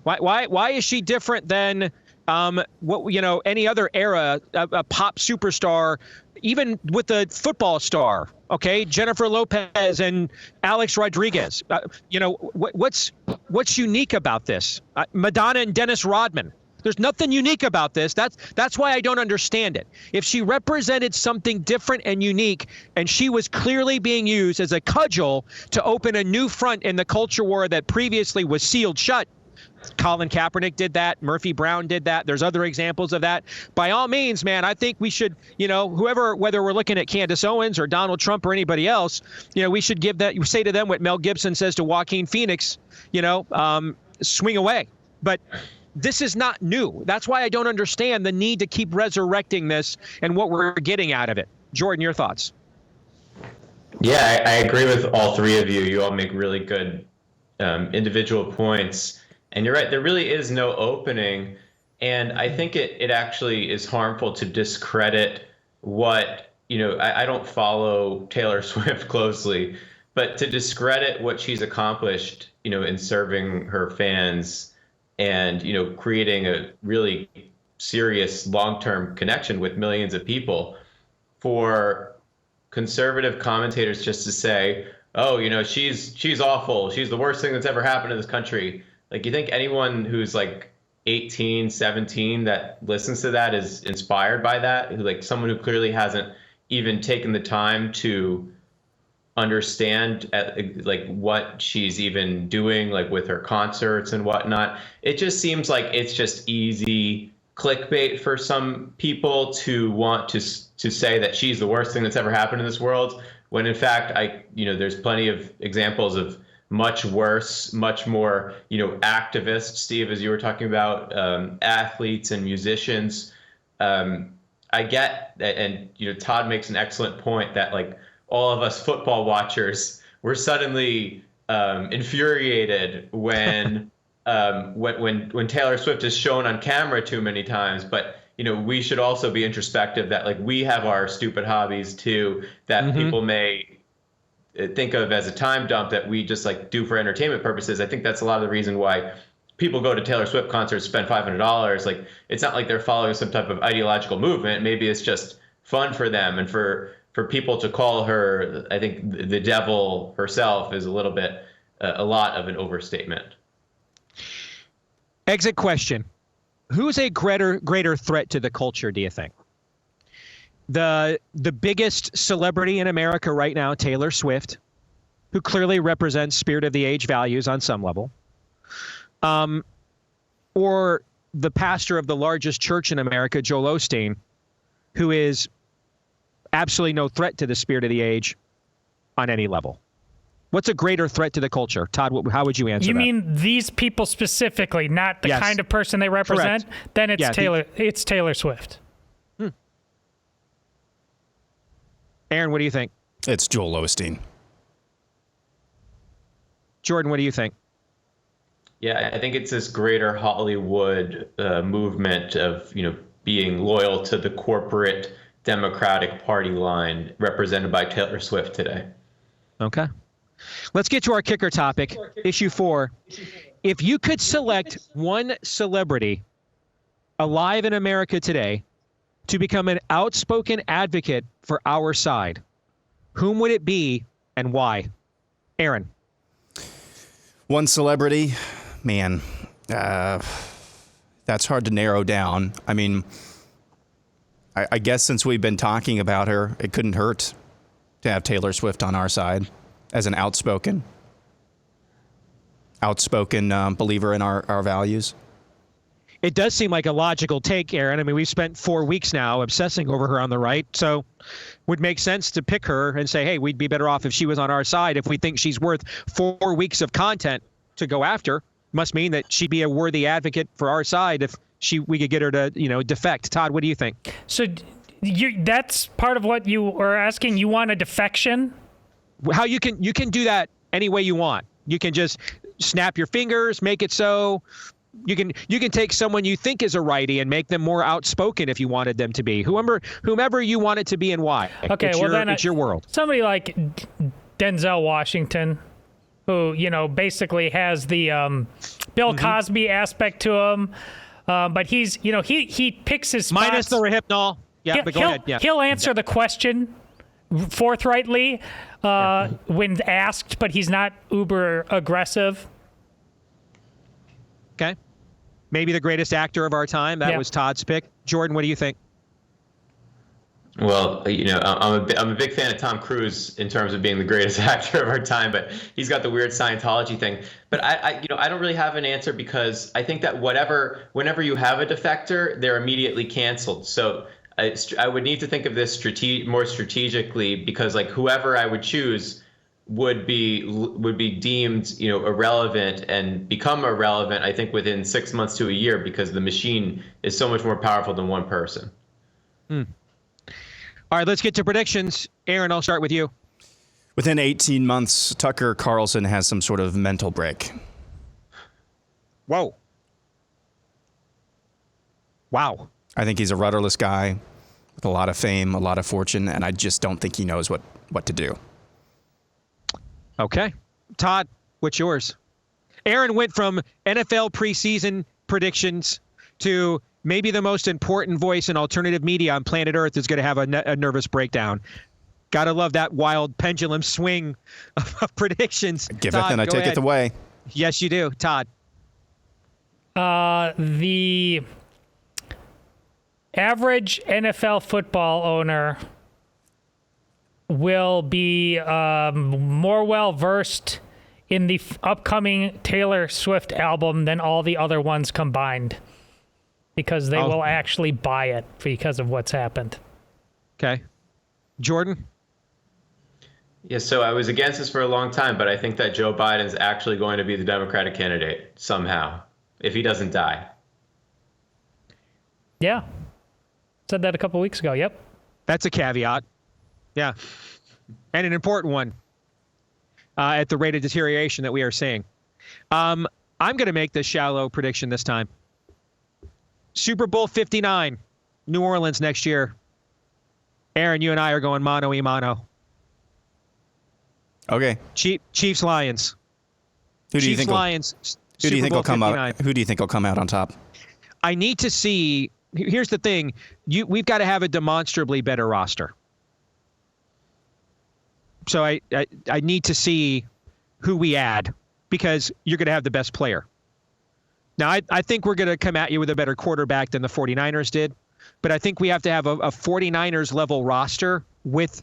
Why is she different than any other era, a pop superstar, even with a football star? Okay, Jennifer Lopez and Alex Rodriguez. What's unique about this? Madonna and Dennis Rodman. There's nothing unique about this. That's why I don't understand it. If she represented something different and unique, and she was clearly being used as a cudgel to open a new front in the culture war that previously was sealed shut, Colin Kaepernick did that. Murphy Brown did that. There's other examples of that. By all means, man, I think we should, whoever, whether we're looking at Candace Owens or Donald Trump or anybody else, we should say to them what Mel Gibson says to Joaquin Phoenix, swing away. But this is not new. That's why I don't understand the need to keep resurrecting this and what we're getting out of it. Jordan, your thoughts? Yeah, I agree with all three of you. You all make really good individual points. And you're right, there really is no opening. And I think it actually is harmful to discredit what, I don't follow Taylor Swift closely, but to discredit what she's accomplished, in serving her fans and, creating a really serious long-term connection with millions of people, for conservative commentators just to say, oh, she's awful. She's the worst thing that's ever happened in this country. Like, you think anyone who's like 18, 17 that listens to that is inspired by that? Like, someone who clearly hasn't even taken the time to understand like what she's even doing, like with her concerts and whatnot. It just seems like it's just easy clickbait for some people to want to say that she's the worst thing that's ever happened in this world, when in fact, there's plenty of examples of much worse, much more, activists, Steve, as you were talking about, athletes and musicians. I get that, and Todd makes an excellent point that like all of us football watchers were suddenly infuriated when Taylor Swift is shown on camera too many times. But we should also be introspective that like we have our stupid hobbies too that people may think of as a time dump that we just like do for entertainment purposes. I think that's a lot of the reason why people go to Taylor Swift concerts, spend $500. Like, it's not like they're following some type of ideological movement. Maybe it's just fun for them. And for people to call her, I think the devil herself is a little bit, a lot of an overstatement. Exit question. Who's a greater threat to the culture, do you think? The biggest celebrity in America right now, Taylor Swift, who clearly represents spirit of the age values on some level, or the pastor of the largest church in America, Joel Osteen, who is absolutely no threat to the spirit of the age on any level? What's a greater threat to the culture? Todd, how would you answer that? You mean these people specifically, not the kind of person they represent? Correct. Then it's it's Taylor Swift. Aaron, what do you think? It's Joel Osteen. Jordan, what do you think? Yeah, I think it's this greater Hollywood movement of, being loyal to the corporate Democratic Party line represented by Taylor Swift today. Okay. Let's get to our kicker topic, issue 4. If you could select one celebrity alive in America today to become an outspoken advocate for our side, whom would it be and why? Aaron. One celebrity, man, that's hard to narrow down. I mean, I guess since we've been talking about her, it couldn't hurt to have Taylor Swift on our side as an outspoken believer in our values. It does seem like a logical take, Aaron. I mean, we've spent 4 weeks now obsessing over her on the right, so would make sense to pick her and say, hey, we'd be better off if she was on our side. If we think she's worth 4 weeks of content to go after, must mean that she'd be a worthy advocate for our side if we could get her to, defect. Todd, what do you think? So that's part of what you are asking. You want a defection? How you can do that any way you want. You can just snap your fingers, make it so. You can take someone you think is a righty and make them more outspoken if you wanted them to be. Whomever you want it to be and why. Okay, it's your world. Somebody like Denzel Washington, who basically has the Bill Cosby aspect to him, but he's he picks his spots. Minus the Rohypnol. Yeah, but go ahead. Yeah. He'll answer the question forthrightly when asked, but he's not uber aggressive. Okay. Maybe the greatest actor of our time. That was Todd's pick. Jordan, what do you think? Well, I'm a big fan of Tom Cruise in terms of being the greatest actor of our time, but he's got the weird Scientology thing. But I don't really have an answer, because I think that whenever you have a defector, they're immediately canceled. So I would need to think of this more strategically, because like whoever I would choose would be deemed irrelevant and become irrelevant, I think, within 6 months to a year, because the machine is so much more powerful than one person. All right, let's get to predictions. Aaron, I'll start with you. Within 18 months, Tucker Carlson has some sort of mental break. Whoa. Wow. I think he's a rudderless guy with a lot of fame, a lot of fortune, and I just don't think he knows what to do. Okay. Todd, what's yours? Aaron went from NFL preseason predictions to maybe the most important voice in alternative media on planet Earth is going to have a nervous breakdown. Gotta love that wild pendulum swing of predictions. Give it, then I take it away. Yes, you do. Todd. The average NFL football owner will be more well-versed in the upcoming Taylor Swift album than all the other ones combined, because they will actually buy it because of what's happened. Okay. Jordan? Yeah, so I was against this for a long time, but I think that Joe Biden's actually going to be the Democratic candidate somehow, if he doesn't die. Yeah. Said that a couple weeks ago. Yep. That's a caveat. Yeah. And an important one at the rate of deterioration that we are seeing. I'm going to make this shallow prediction this time. Super Bowl 59, New Orleans next year. Aaron, you and I are going mano y mano. Okay. Chiefs Lions. Who do you think Lions? Who do you think will come out? Who do you think will come out on top? I need to see. Here's the thing: we've got to have a demonstrably better roster. So I need to see who we add, because you're going to have the best player. Now, I think we're going to come at you with a better quarterback than the 49ers did, but I think we have to have a 49ers level roster with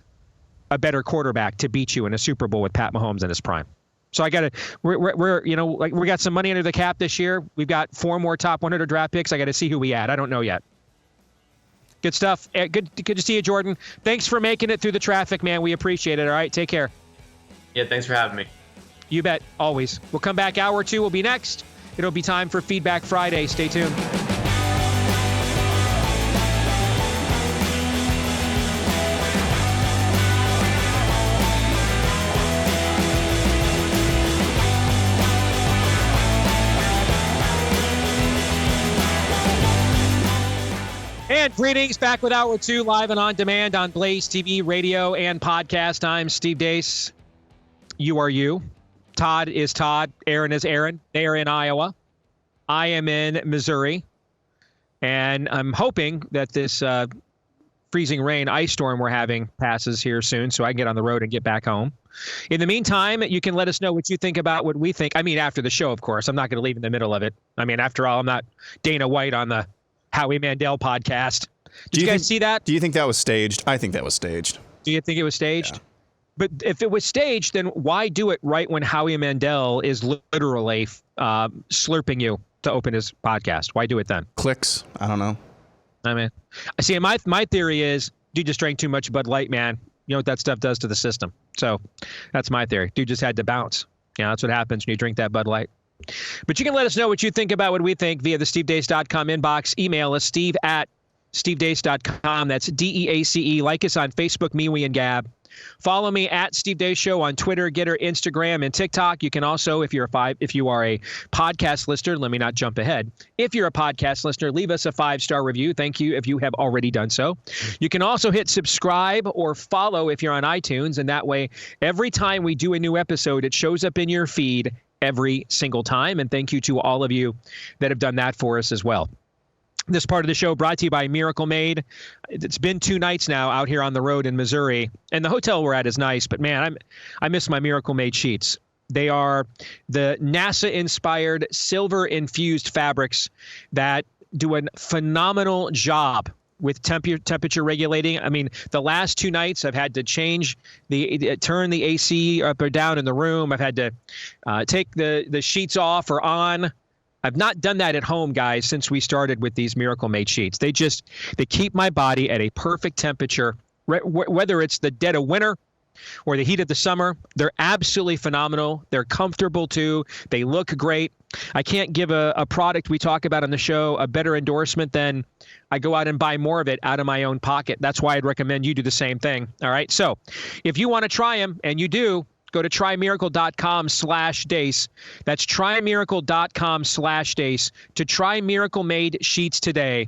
a better quarterback to beat you in a Super Bowl with Pat Mahomes in his prime. So we got some money under the cap this year. We've got 4 more top 100 draft picks. I got to see who we add. I don't know yet. Good stuff. Good to see you, Jordan. Thanks for making it through the traffic, man. We appreciate it. All right, take care. Yeah, thanks for having me. You bet. Always. We'll come back. Hour 2 will be next. It'll be time for Feedback Friday. Stay tuned. And greetings, back with Hour 2, live and on demand on Blaze TV, radio, and podcast. I'm Steve Deace. You are you. Todd is Todd. Aaron is Aaron. They are in Iowa. I am in Missouri. And I'm hoping that this freezing rain ice storm we're having passes here soon so I can get on the road and get back home. In the meantime, you can let us know what you think about what we think. I mean, after the show, of course. I'm not going to leave in the middle of it. I mean, after all, I'm not Dana White on the Howie Mandel podcast. Did you guys see that? Do you think that was staged? I think that was staged. Do you think it was staged? Yeah. But if it was staged, then why do it right when Howie Mandel is literally slurping you to open his podcast? Why do it then? Clicks. I don't know. I mean, I see. My theory is, dude just drank too much Bud Light, man. You know what that stuff does to the system. So that's my theory. Dude just had to bounce. Yeah, that's what happens when you drink that Bud Light. But you can let us know what you think about what we think via the stevedeace.com inbox. Email us, steve@stevedeace.com. That's DEACE. Like us on Facebook, MeWe, and Gab. Follow me at Steve Deace Show on Twitter, Getter, Instagram, and TikTok. You can also, if you are a podcast listener, let me not jump ahead. If you're a podcast listener, leave us a 5-star review. Thank you if you have already done so. You can also hit subscribe or follow if you're on iTunes, and that way, every time we do a new episode, it shows up in your feed every single time. And thank you to all of you that have done that for us as well. This part of the show brought to you by Miracle Made. It's been 2 nights now out here on the road in Missouri, and the hotel we're at is nice, but man, I miss my Miracle Made sheets. They are the NASA-inspired silver-infused fabrics that do a phenomenal job with temperature regulating. I mean, the last 2 nights I've had to turn the AC up or down in the room. I've had to take the sheets off or on. I've not done that at home, guys, since we started with these Miracle Made sheets. They keep my body at a perfect temperature, whether it's the dead of winter or the heat of the summer. They're absolutely phenomenal. They're comfortable too. They look great. I can't give a product we talk about on the show a better endorsement than I go out and buy more of it out of my own pocket. That's why I'd recommend you do the same thing. All right. So if you want to try them, and you do, go to trymiracle.com/Deace. That's trymiracle.com/Deace to try Miracle Made sheets today.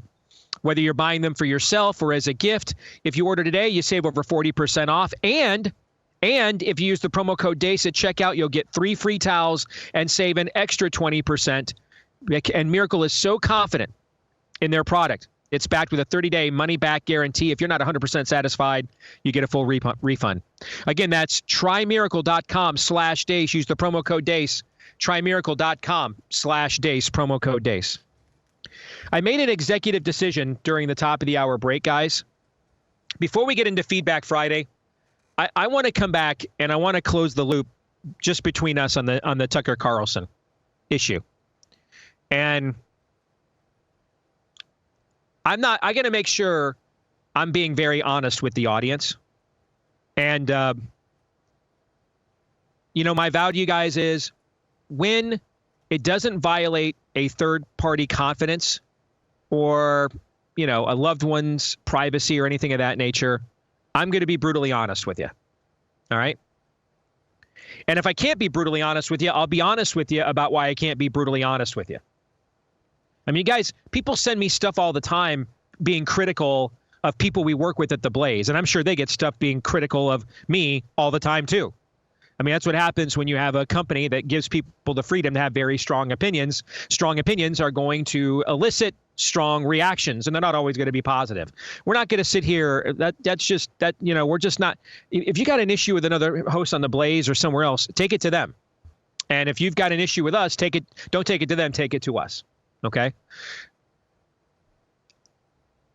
Whether you're buying them for yourself or as a gift, if you order today, you save over 40% off. And if you use the promo code Deace at checkout, you'll get 3 free towels and save an extra 20%. And Miracle is so confident in their product. It's backed with a 30-day money-back guarantee. If you're not 100% satisfied, you get a full refund. Again, that's trymiracle.com/Deace. Use the promo code Deace. Trymiracle.com/Deace, promo code Deace. I made an executive decision during the top of the hour break, guys. Before we get into Feedback Friday, I want to come back and I want to close the loop just between us on the Tucker Carlson issue. And I got to make sure I'm being very honest with the audience. And, my vow to you guys is when it doesn't violate a third-party confidence or, a loved one's privacy or anything of that nature, I'm going to be brutally honest with you. All right? And if I can't be brutally honest with you, I'll be honest with you about why I can't be brutally honest with you. I mean, guys, people send me stuff all the time being critical of people we work with at the Blaze. And I'm sure they get stuff being critical of me all the time, too. I mean, that's what happens when you have a company that gives people the freedom to have very strong opinions. Strong opinions are going to elicit strong reactions, and they're not always going to be positive. We're not going to sit here. That's just that, we're just not. If you got an issue with another host on the Blaze or somewhere else, take it to them. And if you've got an issue with us, don't take it to them, take it to us. Okay?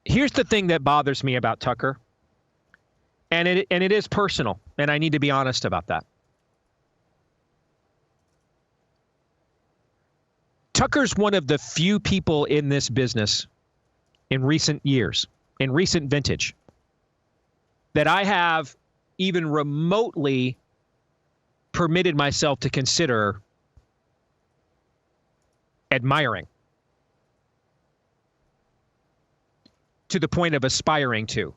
Here's the thing that bothers me about Tucker. And it is personal, and I need to be honest about that. Tucker's one of the few people in this business in recent years, in recent vintage, that I have even remotely permitted myself to consider admiring to the point of aspiring to.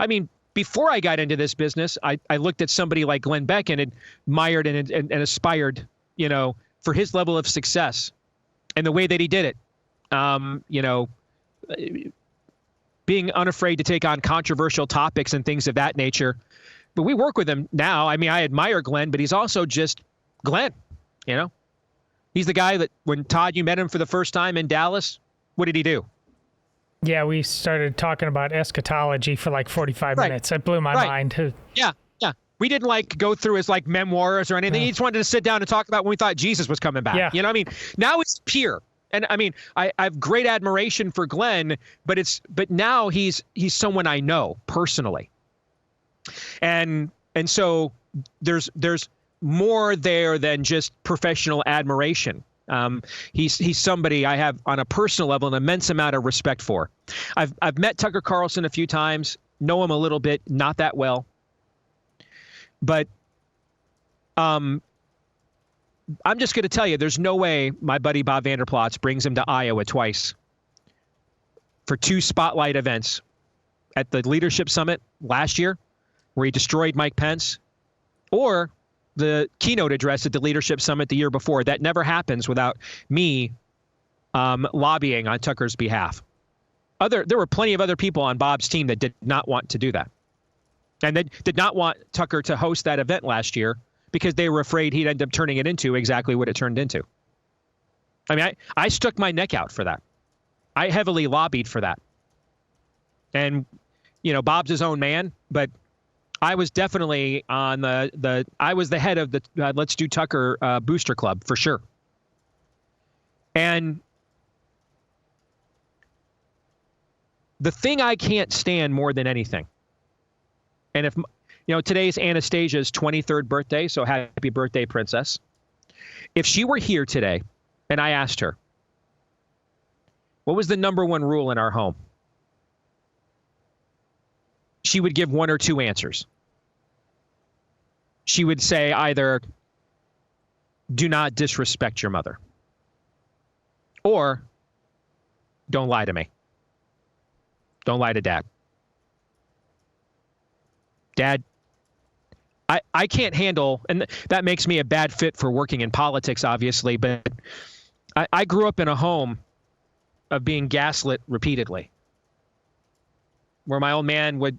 I mean, before I got into this business, I looked at somebody like Glenn Beck and admired and aspired, for his level of success and the way that he did it. Being unafraid to take on controversial topics and things of that nature. But we work with him now. I mean, I admire Glenn, but he's also just Glenn, He's the guy that when Todd, you met him for the first time in Dallas, what did he do? Yeah, we started talking about eschatology for like 45 minutes. It blew my mind. Yeah. We didn't go through his memoirs or anything. He just wanted to sit down and talk about when we thought Jesus was coming back. Yeah. You know what I mean? Now it's peer. And I mean, I have great admiration for Glenn, but now he's someone I know personally. And so there's more there than just professional admiration. He's somebody I have on a personal level an immense amount of respect for. I've met Tucker Carlson a few times, know him a little bit, not that well. But I'm just going to tell you, there's no way my buddy Bob Vanderplots brings him to Iowa twice for 2 spotlight events at the Leadership Summit last year, where he destroyed Mike Pence, or the keynote address at the Leadership Summit the year before. That never happens without me lobbying on Tucker's behalf. There were plenty of other people on Bob's team that did not want to do that. And they did not want Tucker to host that event last year because they were afraid he'd end up turning it into exactly what it turned into. I mean, I stuck my neck out for that. I heavily lobbied for that. And, Bob's his own man, but I was definitely on I was the head of the Let's Do Tucker Booster Club for sure. And the thing I can't stand more than anything, and if, today's Anastasia's 23rd birthday, so happy birthday, princess. If she were here today and I asked her, what was the number one rule in our home? She would give one or two answers. She would say either, do not disrespect your mother, or don't lie to me. Don't lie to Dad. Dad, I can't handle, and that makes me a bad fit for working in politics, obviously, but I grew up in a home of being gaslit repeatedly, where my old man would,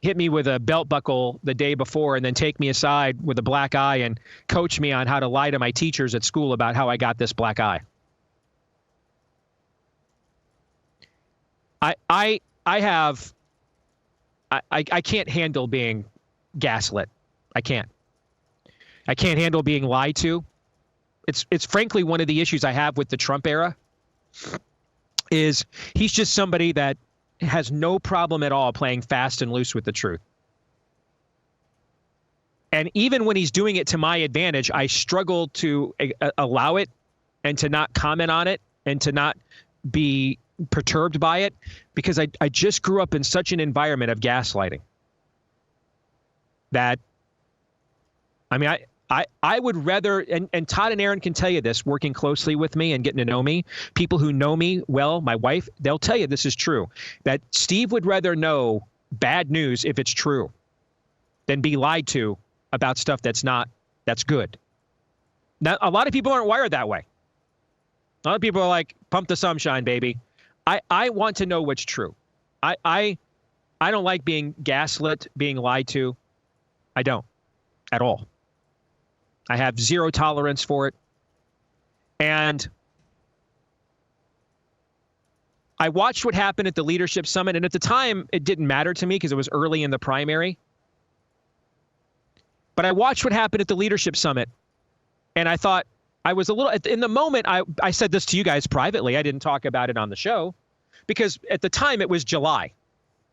hit me with a belt buckle the day before and then take me aside with a black eye and coach me on how to lie to my teachers at school about how I got this black eye. I can't handle being gaslit. I can't handle being lied to. It's frankly one of the issues I have with the Trump era is he's just somebody that has no problem at all playing fast and loose with the truth. And even when he's doing it to my advantage, I struggle to allow it and to not comment on it and to not be perturbed by it, because I just grew up in such an environment of gaslighting that, I would rather, and Todd and Aaron can tell you this, working closely with me and getting to know me, people who know me well, my wife, they'll tell you this is true, that Steve would rather know bad news if it's true than be lied to about stuff that's good. Now, a lot of people aren't wired that way. A lot of people are like, pump the sunshine, baby. I want to know what's true. I don't like being gaslit, being lied to. I don't at all. I have zero tolerance for it. And I watched what happened at the leadership summit. And at the time, it didn't matter to me because it was early in the primary. But I watched what happened at the leadership summit. And I thought, I was a little, in the moment, I said this to you guys privately. I didn't talk about it on the show because at the time it was July.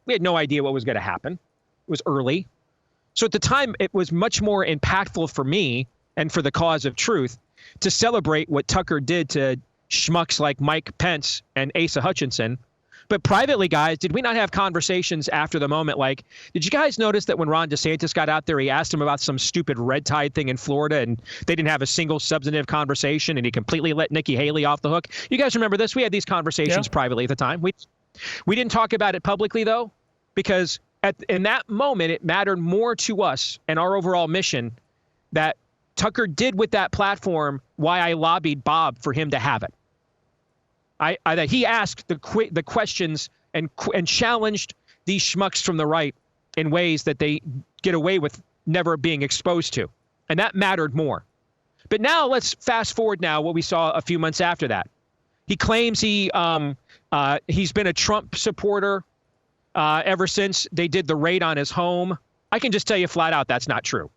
We had no idea what was going to happen. It was early. So at the time, it was much more impactful for me and for the cause of truth to celebrate what Tucker did to schmucks like Mike Pence and Asa Hutchinson. But privately, guys, did we not have conversations after the moment? Like, did you guys notice that when Ron DeSantis got out there, he asked him about some stupid red tide thing in Florida and they didn't have a single substantive conversation and he completely let Nikki Haley off the hook? You guys remember this? We had these conversations privately at the time. We didn't talk about it publicly, though, because in that moment, it mattered more to us and our overall mission that Tucker did with that platform why I lobbied Bob for him to have it. That he asked the questions and challenged these schmucks from the right in ways that they get away with never being exposed to. And that mattered more. But now let's fast forward now what we saw a few months after that. He claims he's been a Trump supporter ever since they did the raid on his home. I can just tell you flat out that's not true.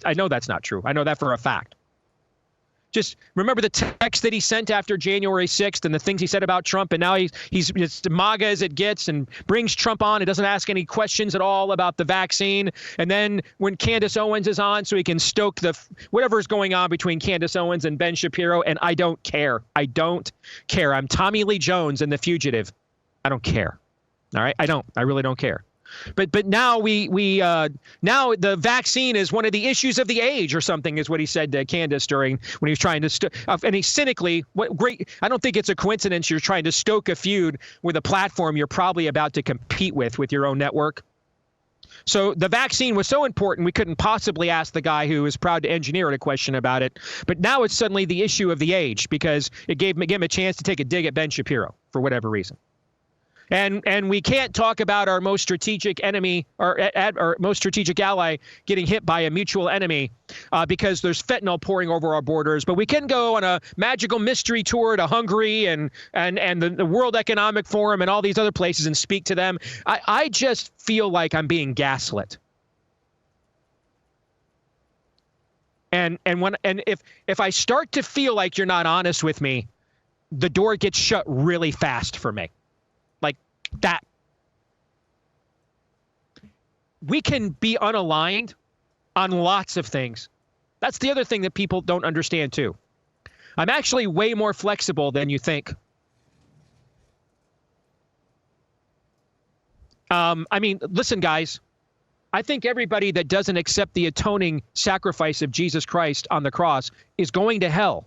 I know that's not true. I know that for a fact. Just remember the text that he sent after January 6th and the things he said about Trump. And now he's as MAGA as it gets and brings Trump on. It doesn't ask any questions at all about the vaccine. And then when Candace Owens is on, so he can stoke whatever's going on between Candace Owens and Ben Shapiro. And I don't care. I don't care. I'm Tommy Lee Jones in The Fugitive. I don't care. All right. I really don't care. But now now the vaccine is one of the issues of the age or something is what he said to Candace when he was trying to and he cynically I don't think it's a coincidence you're trying to stoke a feud with a platform you're probably about to compete with your own network. So the vaccine was so important we couldn't possibly ask the guy who is proud to engineer it a question about it. But now it's suddenly the issue of the age because it gave him a chance to take a dig at Ben Shapiro for whatever reason. And we can't talk about our most strategic enemy or most strategic ally getting hit by a mutual enemy because there's fentanyl pouring over our borders. But we can go on a magical mystery tour to Hungary and the World Economic Forum and all these other places and speak to them. I just feel like I'm being gaslit. And if I start to feel like you're not honest with me, the door gets shut really fast for me. That. We can be unaligned on lots of things. That's the other thing that people don't understand, too. I'm actually way more flexible than you think. I mean, listen, guys. I think everybody that doesn't accept the atoning sacrifice of Jesus Christ on the cross is going to hell.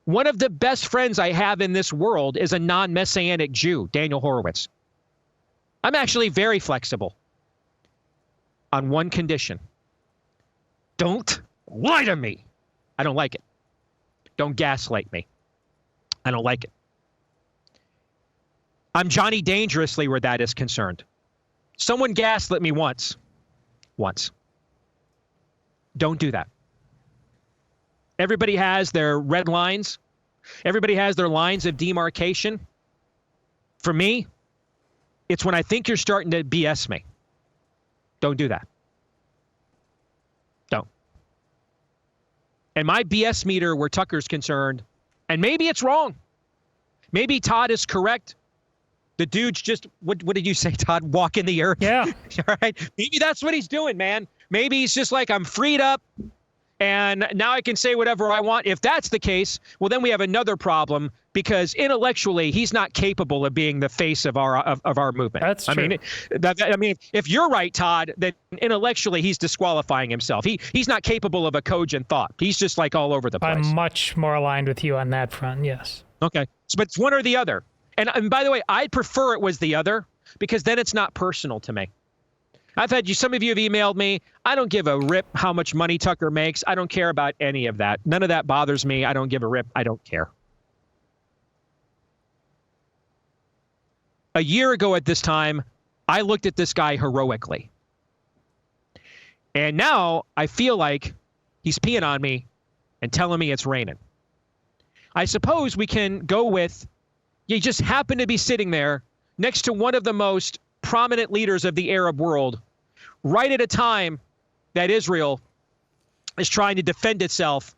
One of the best friends I have in this world is a non-Messianic Jew, Daniel Horowitz. I'm actually very flexible on one condition. Don't lie to me. I don't like it. Don't gaslight me. I don't like it. I'm Johnny Dangerously where that is concerned. Someone gaslit me once. Don't do that. Everybody has their red lines. Everybody has their lines of demarcation. For me, it's when I think you're starting to BS me. Don't do that. Don't. And my BS meter where Tucker's concerned, and maybe it's wrong. Maybe Todd is correct. The dude's just, what did you say, Todd? Walk in the earth? Yeah. All right. Maybe that's what he's doing, man. Maybe he's just like, I'm freed up and now I can say whatever I want. If that's the case, well, then we have another problem because intellectually he's not capable of being the face of our movement. That's true. I mean, if you're right, Todd, then intellectually he's disqualifying himself. He's not capable of a cogent thought. He's just like all over the place. I'm much more aligned with you on that front, yes. Okay. But it's one or the other. And by the way, I'd prefer it was the other because then it's not personal to me. I've had some of you have emailed me. I don't give a rip how much money Tucker makes. I don't care about any of that. None of that bothers me. I don't give a rip. I don't care. A year ago at this time, I looked at this guy heroically. And now I feel like he's peeing on me and telling me it's raining. I suppose we can go with, you just happen to be sitting there next to one of the most prominent leaders of the Arab world, right at a time that Israel is trying to defend itself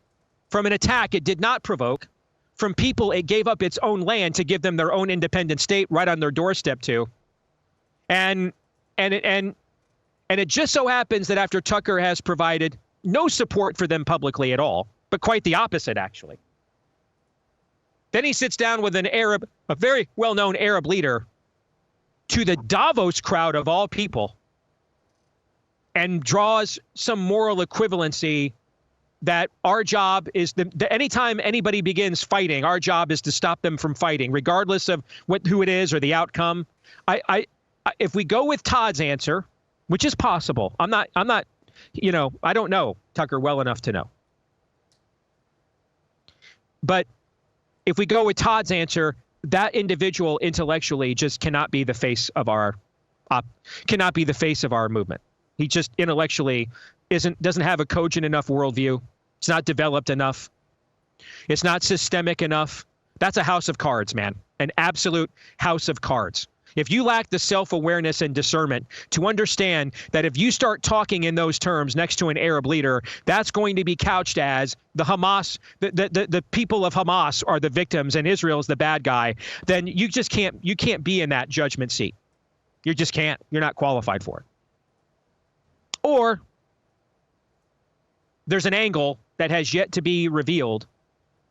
from an attack it did not provoke, from people it gave up its own land to give them their own independent state right on their doorstep to. And it just so happens that after Tucker has provided no support for them publicly at all, but quite the opposite, actually. Then he sits down with a very well-known Arab leader to the Davos crowd of all people and draws some moral equivalency that our job is anytime anybody begins fighting, our job is to stop them from fighting, regardless of who it is or the outcome. If we go with Todd's answer, which is possible, I'm not, I don't know Tucker well enough to know. But if we go with Todd's answer, that individual intellectually just cannot be the face of our movement. He just intellectually doesn't have a cogent enough worldview. It's not developed enough. It's not systemic enough. That's a house of cards, man. An absolute house of cards. If you lack the self-awareness and discernment to understand that if you start talking in those terms next to an Arab leader, that's going to be couched as the Hamas, the people of Hamas are the victims and Israel's the bad guy, then you can't be in that judgment seat. You just can't. You're not qualified for it. Or there's an angle that has yet to be revealed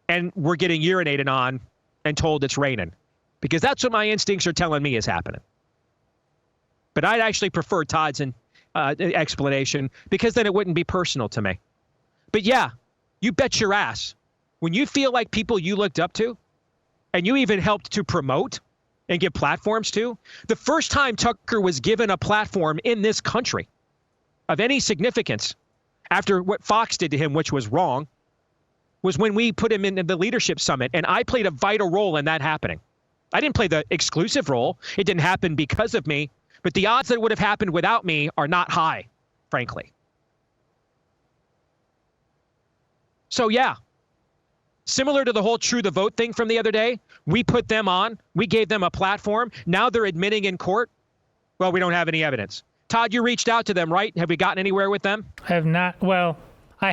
and we're getting urinated on and told it's raining. Because that's what my instincts are telling me is happening. But I'd actually prefer Todd's explanation because then it wouldn't be personal to me. But yeah, you bet your ass. When you feel like people you looked up to and you even helped to promote and give platforms to, the first time Tucker was given a platform in this country of any significance after what Fox did to him, which was wrong, was when we put him in the leadership summit. And I played a vital role in that happening. I didn't play the exclusive role. It didn't happen because of me, but the odds that it would have happened without me are not high, frankly. So yeah, similar to the whole True the Vote thing from the other day, we put them on, we gave them a platform. Now they're admitting in court, well, we don't have any evidence. Todd, you reached out to them, right? Have we gotten anywhere with them? I have not. Well, I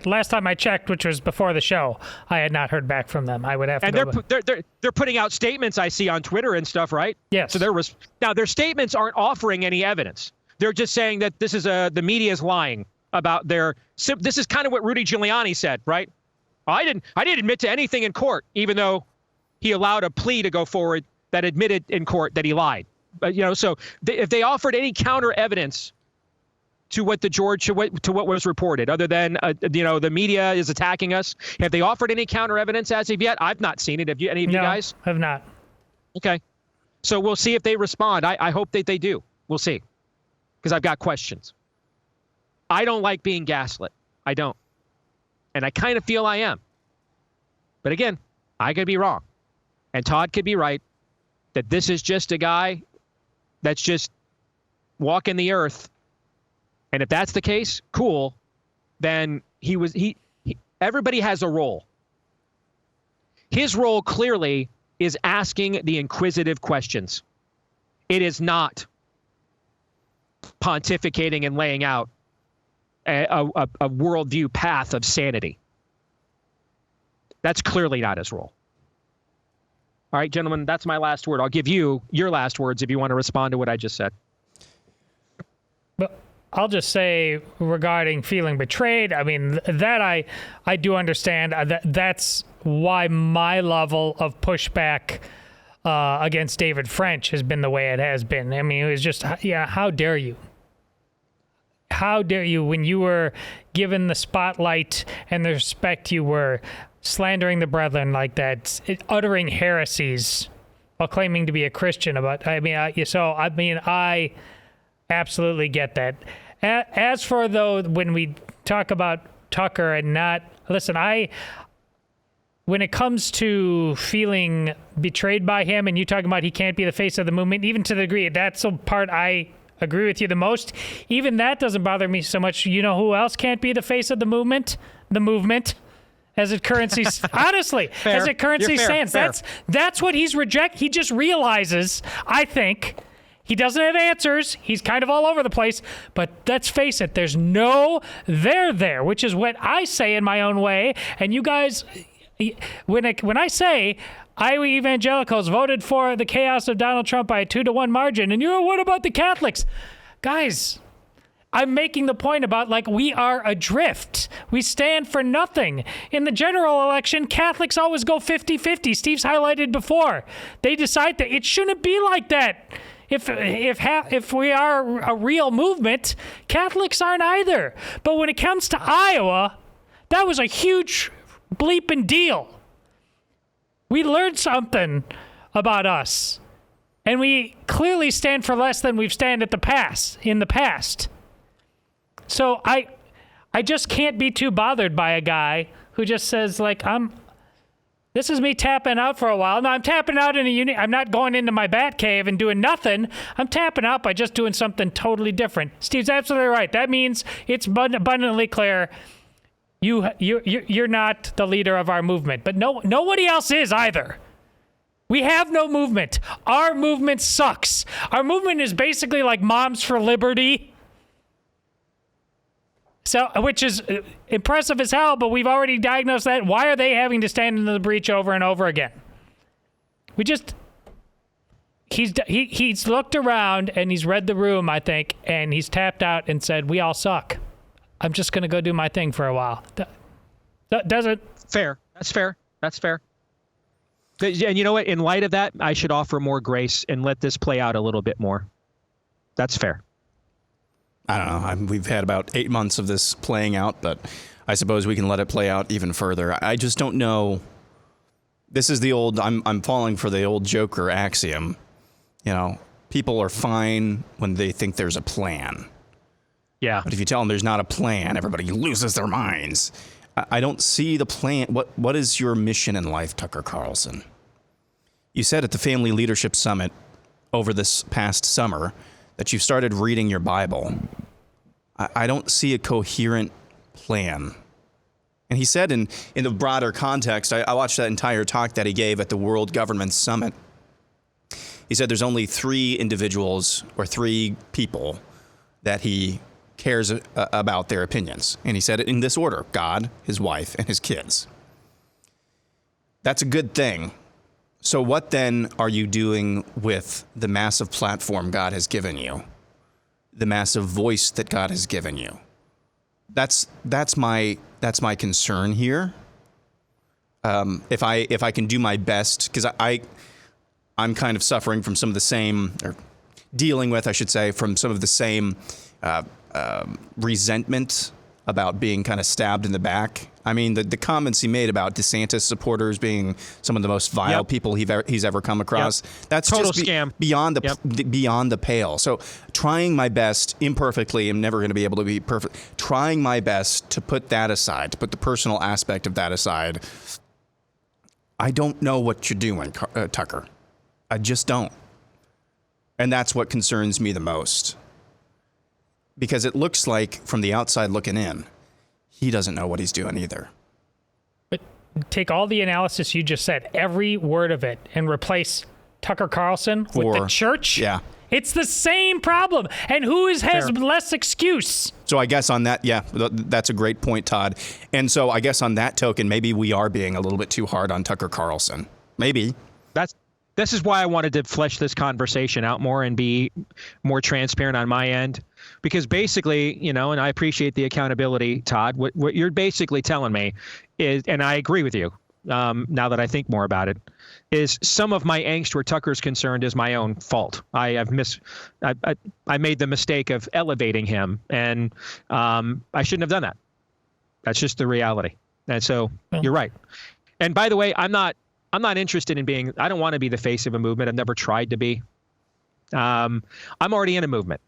last time I checked, which was before the show, I had not heard back from them. I would have to. And they're putting out statements I see on Twitter and stuff, right? Yes. So now their statements aren't offering any evidence. They're just saying that this is the media is lying about their. This is kind of what Rudy Giuliani said, right? I didn't admit to anything in court, even though he allowed a plea to go forward that admitted in court that he lied. But so if they offered any counter evidence to what what was reported, other than the media is attacking us, have they offered any counter evidence as of yet? I've not seen it. Have you? Any of you guys? Have not. Okay, so we'll see if they respond. I hope that they do. We'll see, because I've got questions. I don't like being gaslit. I don't, and I kind of feel I am. But again, I could be wrong, and Todd could be right. That this is just a guy that's just walking the earth. And if that's the case, cool. Then everybody has a role. His role clearly is asking the inquisitive questions. It is not pontificating and laying out a worldview path of sanity. That's clearly not his role. All right, gentlemen, that's my last word. I'll give you your last words if you want to respond to what I just said. But I'll just say regarding feeling betrayed, I mean, that I do understand. That's why my level of pushback against David French has been the way it has been. I mean, it was just, how dare you? How dare you, when you were given the spotlight and the respect you were, slandering the brethren like that, uttering heresies while claiming to be a Christian I absolutely get that. As for, though, when we talk about Tucker and not, listen, when it comes to feeling betrayed by him and you talking about he can't be the face of the movement, even to the degree, that's the part I agree with you the most. Even that doesn't bother me so much. You know who else can't be the face of the movement? The movement. As it currency, honestly, fair. As it currency stands, fair. That's what he's He just realizes, I think, he doesn't have answers. He's kind of all over the place. But let's face it, there's no there, which is what I say in my own way. And you guys, when I say Iowa evangelicals voted for the chaos of Donald Trump by a 2-1 margin, and what about the Catholics, guys? I'm making the point about, we are adrift. We stand for nothing. In the general election, Catholics always go 50-50. Steve's highlighted before. They decide that it shouldn't be like that. If we are a real movement, Catholics aren't either. But when it comes to Iowa, that was a huge bleeping deal. We learned something about us. And we clearly stand for less than we've stand in the past. So I just can't be too bothered by a guy who just says, this is me tapping out for a while. No, I'm tapping out I'm not going into my bat cave and doing nothing. I'm tapping out by just doing something totally different. Steve's absolutely right. That means it's abundantly clear you're not the leader of our movement. But nobody else is either. We have no movement. Our movement sucks. Our movement is basically like Moms for Liberty. So, which is impressive as hell, but we've already diagnosed that. Why are they having to stand in the breach over and over again? He's looked around and he's read the room, I think, and he's tapped out and said, we all suck. I'm just going to go do my thing for a while. Does it? Fair. That's fair. That's fair. And you know what? In light of that, I should offer more grace and let this play out a little bit more. That's fair. I don't know. We've had about 8 months of this playing out, but I suppose we can let it play out even further. I just don't know. This is the old, I'm falling for the old Joker axiom. People are fine when they think there's a plan. Yeah. But if you tell them there's not a plan, everybody loses their minds. I don't see the plan. What is your mission in life, Tucker Carlson? You said at the Family Leadership Summit over this past summer that you started reading your Bible. I don't see a coherent plan. And he said in the broader context, I watched that entire talk that he gave at the World Government Summit. He said there's only 3 individuals or 3 people that he cares about their opinions. And he said it in this order: God, his wife, and his kids. That's a good thing. So what then are you doing with the massive platform God has given you? The massive voice that God has given you? That's my concern here. If I can do my best, because I'm kind of suffering from some of the same, or dealing with, I should say, from some of the same resentment about being kind of stabbed in the back. I mean, the comments he made about DeSantis supporters being some of the most vile people he's ever come across. That's total just scam. Beyond the pale. So trying my best, imperfectly, I'm never going to be able to be perfect. Trying my best to put that aside, to put the personal aspect of that aside. I don't know what you're doing, Tucker. I just don't. And that's what concerns me the most. Because it looks like, from the outside looking in, he doesn't know what he's doing either. But take all the analysis you just said, every word of it, and replace Tucker Carlson with the church. Yeah. It's the same problem. And who has less excuse? So I guess on that, that's a great point, Todd. And so I guess on that token, maybe we are being a little bit too hard on Tucker Carlson. Maybe. This is why I wanted to flesh this conversation out more and be more transparent on my end. Because basically, and I appreciate the accountability, Todd, what you're basically telling me is, and I agree with you now that I think more about it, is some of my angst where Tucker's concerned is my own fault. I made the mistake of elevating him, and I shouldn't have done that. That's just the reality. And so you're right. And by the way, I'm not interested in I don't want to be the face of a movement. I've never tried to be. I'm already in a movement.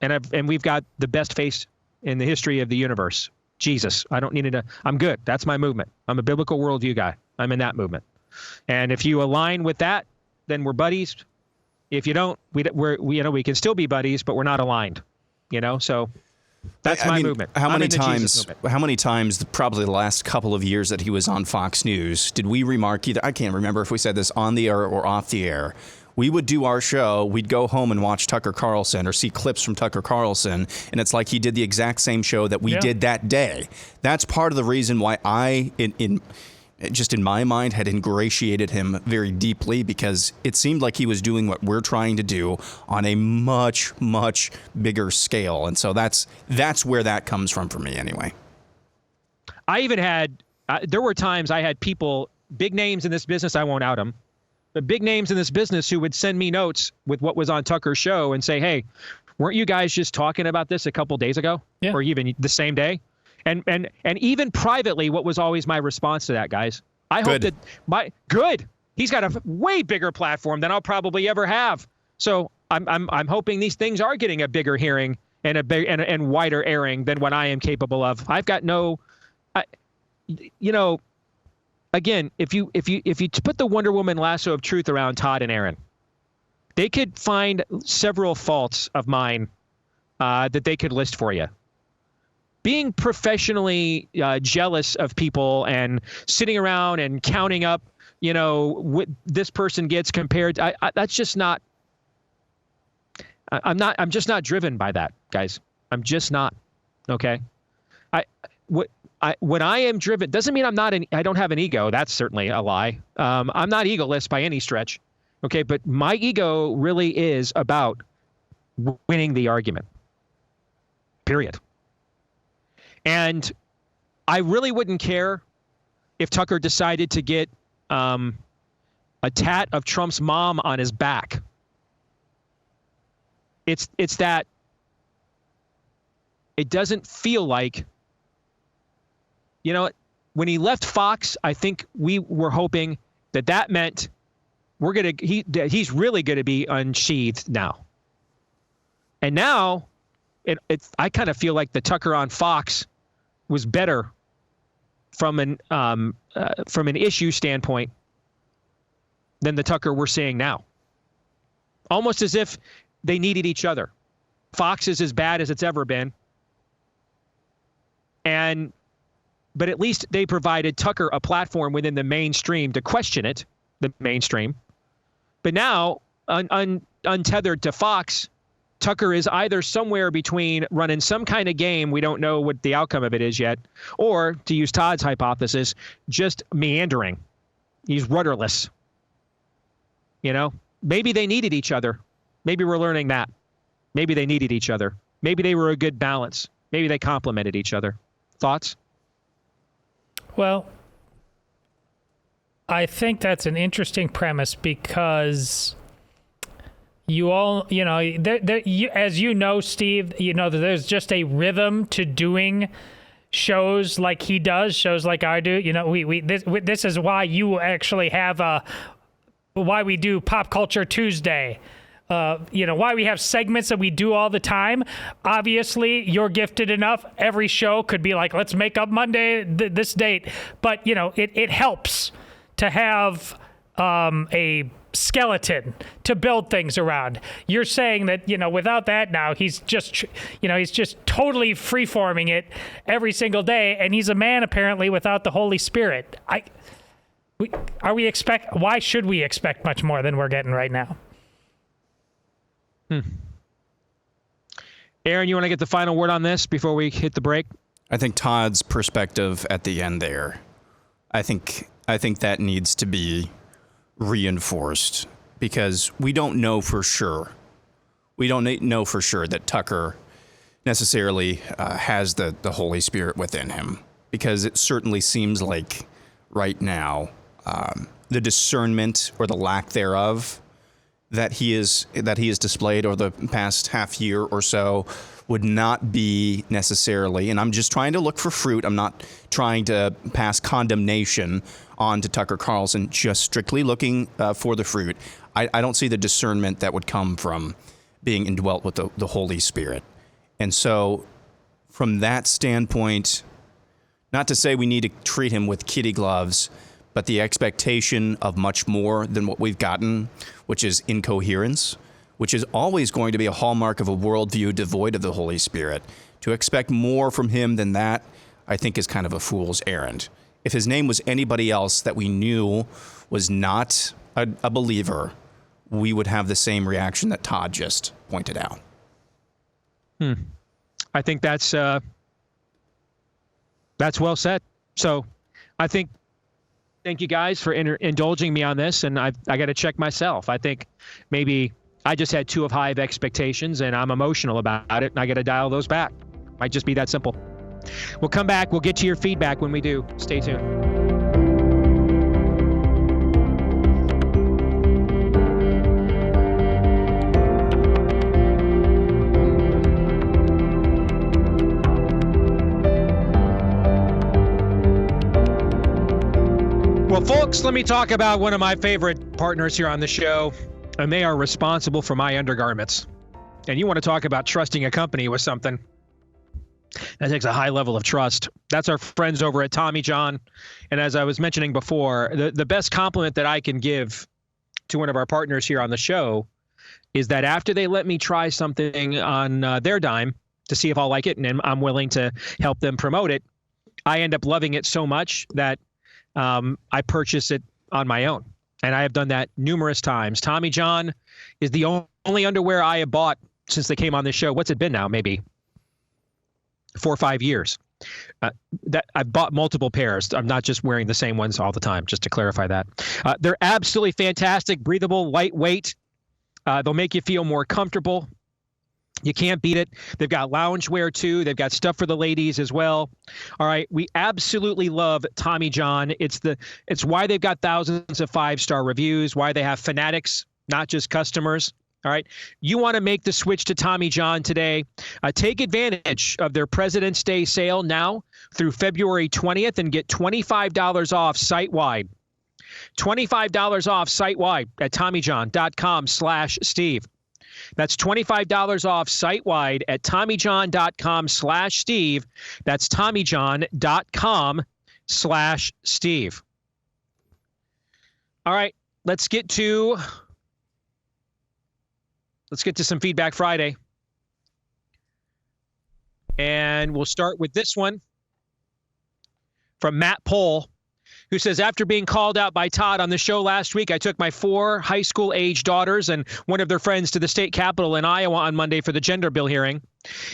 And we've got the best face in the history of the universe, Jesus. I don't need I'm good. That's my movement. I'm a biblical worldview guy. I'm in that movement. And if you align with that, then we're buddies. If you don't, we can still be buddies, but we're not aligned. So that's my movement. How many times, probably the last couple of years that he was on Fox News, did we remark either? I can't remember if we said this on the air or off the air. We would do our show, we'd go home and watch Tucker Carlson or see clips from Tucker Carlson, and it's like he did the exact same show that we did that day. That's part of the reason why I, in my mind, had ingratiated him very deeply, because it seemed like he was doing what we're trying to do on a much, much bigger scale. And so that's where that comes from for me anyway. I even had, there were times I had people, big names in this business, I won't out them, but big names in this business who would send me notes with what was on Tucker's show and say, hey, weren't you guys just talking about this a couple days ago? Yeah. Or even the same day? And even privately, what was always my response to that, guys? I hope that he's got a way bigger platform than I'll probably ever have. So I'm hoping these things are getting a bigger hearing and and wider airing than what I am capable of. I've got again, if you put the Wonder Woman lasso of truth around Todd and Aaron, they could find several faults of mine that they could list for you. Being professionally jealous of people and sitting around and counting up, what this person gets compared, that's just not. I'm just not driven by that, guys. I'm just not. Okay. When I am driven, doesn't mean I don't have an ego. That's certainly a lie. I'm not egoless by any stretch. Okay. But my ego really is about winning the argument. Period. And I really wouldn't care if Tucker decided to get a tat of Trump's mom on his back. It's that it doesn't feel like, when he left Fox, I think we were hoping that meant he's really going to be unsheathed now. And now I kind of feel like the Tucker on Fox was better from an issue standpoint than the Tucker we're seeing now. Almost as if they needed each other. Fox is as bad as it's ever been. But at least they provided Tucker a platform within the mainstream to question it, the mainstream. But now, untethered to Fox, Tucker is either somewhere between running some kind of game, we don't know what the outcome of it is yet, or, to use Todd's hypothesis, just meandering. He's rudderless. You know, maybe they needed each other. Maybe we're learning that. Maybe they needed each other. Maybe they were a good balance. Maybe they complemented each other. Thoughts? Well, I think that's an interesting premise because you all, you know, as you know, Steve, you know, there's just a rhythm to doing shows like he does, shows like I do. You know, this is why you actually have why we do Pop Culture Tuesday. You know, why we have segments that we do all the time. Obviously, you're gifted enough. Every show could be like, let's make up Monday, this date. But, you know, it helps to have a skeleton to build things around. You're saying that, you know, without that now, he's just totally free-forming it every single day. And he's a man, apparently, without the Holy Spirit. Why should we expect much more than we're getting right now? Aaron, you want to get the final word on this before we hit the break? I think Todd's perspective at the end there, I think that needs to be reinforced because we don't know for sure. We don't know for sure that Tucker necessarily has the Holy Spirit within him because it certainly seems like right now the discernment or the lack thereof that he is displayed over the past half year or so would not be necessarily, and I'm just trying to look for fruit. I'm not trying to pass condemnation on to Tucker Carlson, just strictly looking for the fruit. I don't see the discernment that would come from being indwelt with the Holy Spirit. And so from that standpoint, not to say we need to treat him with kitty gloves, but the expectation of much more than what we've gotten, which is incoherence, which is always going to be a hallmark of a worldview devoid of the Holy Spirit. To expect more from him than that, I think is kind of a fool's errand. If his name was anybody else that we knew was not a believer, we would have the same reaction that Todd just pointed out. I think that's well said. So I think, thank you guys for indulging me on this, and I got to check myself. I think maybe I just had too high of expectations, and I'm emotional about it, and I got to dial those back. Might just be that simple. We'll come back. We'll get to your feedback when we do. Stay tuned. Well, folks, let me talk about one of my favorite partners here on the show, and they are responsible for my undergarments. And you want to talk about trusting a company with something that takes a high level of trust. That's our friends over at Tommy John. And as I was mentioning before, the best compliment that I can give to one of our partners here on the show is that after they let me try something on their dime to see if I'll like it, and I'm willing to help them promote it, I end up loving it so much that I purchase it on my own. And I have done that numerous times. Tommy John is the only underwear I have bought since they came on this show. What's it been now? Maybe 4 or 5 years. That I've bought multiple pairs. I'm not just wearing the same ones all the time, just to clarify that. They're absolutely fantastic, breathable, lightweight. They'll make you feel more comfortable. You can't beat it. They've got loungewear too. They've got stuff for the ladies as well. All right. We absolutely love Tommy John. It's why they've got thousands of 5-star reviews, why they have fanatics, not just customers. All right. You want to make the switch to Tommy John today. Take advantage of their President's Day sale now through February 20th and get $25 off site-wide. $25 off site-wide at TommyJohn.com/Steve. That's $25 off site-wide at TommyJohn.com/Steve. That's TommyJohn.com/Steve. All right, let's get to some Feedback Friday. And we'll start with this one from Matt Pohl. who says, after being called out by Todd on the show last week, I took my 4 high school age daughters and one of their friends to the state capitol in Iowa on Monday for the gender bill hearing.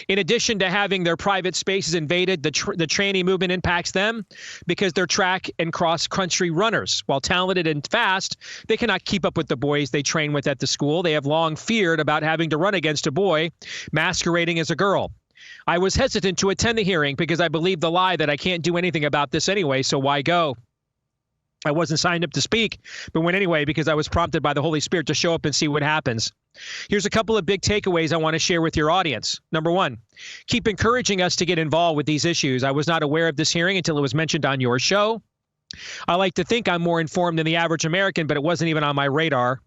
In addition to having their private spaces invaded, the tranny movement impacts them because they're track and cross-country runners. While talented and fast, they cannot keep up with the boys they train with at the school. They have long feared about having to run against a boy masquerading as a girl. I was hesitant to attend the hearing because I believe the lie that I can't do anything about this anyway, so why go? I wasn't signed up to speak, but went anyway because I was prompted by the Holy Spirit to show up and see what happens. Here's a couple of big takeaways I want to share with your audience. Number 1, keep encouraging us to get involved with these issues. I was not aware of this hearing until it was mentioned on your show. I like to think I'm more informed than the average American, but it wasn't even on my radar.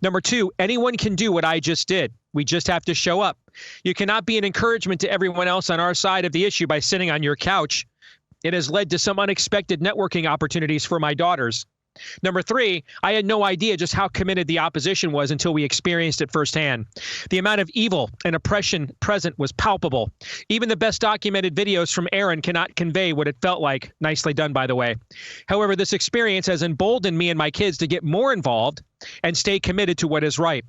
Number 2, anyone can do what I just did. We just have to show up. You cannot be an encouragement to everyone else on our side of the issue by sitting on your couch. It has led to some unexpected networking opportunities for my daughters. Number 3, I had no idea just how committed the opposition was until we experienced it firsthand. The amount of evil and oppression present was palpable. Even the best documented videos from Aaron cannot convey what it felt like. Nicely done, by the way. However, this experience has emboldened me and my kids to get more involved and stay committed to what is right.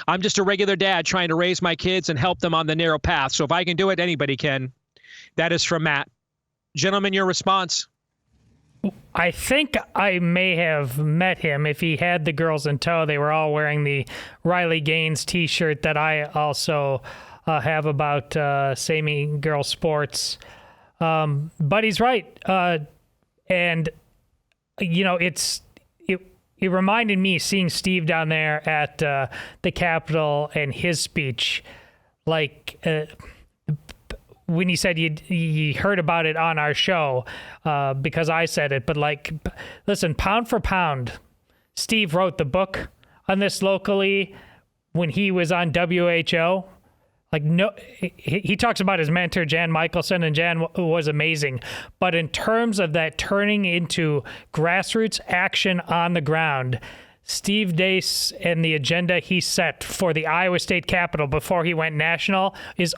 I'm just a regular dad trying to raise my kids and help them on the narrow path. So if I can do it, anybody can. That is from Matt. Gentlemen, your response. I think I may have met him if he had the girls in tow. They were all wearing the Riley Gaines T-shirt that I also have about Samey Girl Sports. But he's right. And, you know, it reminded me seeing Steve down there at the Capitol and his speech, like when he said you heard about it on our show because I said it, but like, listen, pound for pound, Steve wrote the book on this locally when he was on WHO. Like, no, he talks about his mentor, Jan Michelson, and Jan was amazing. But in terms of that turning into grassroots action on the ground, Steve Deace and the agenda he set for the Iowa State Capitol before he went national is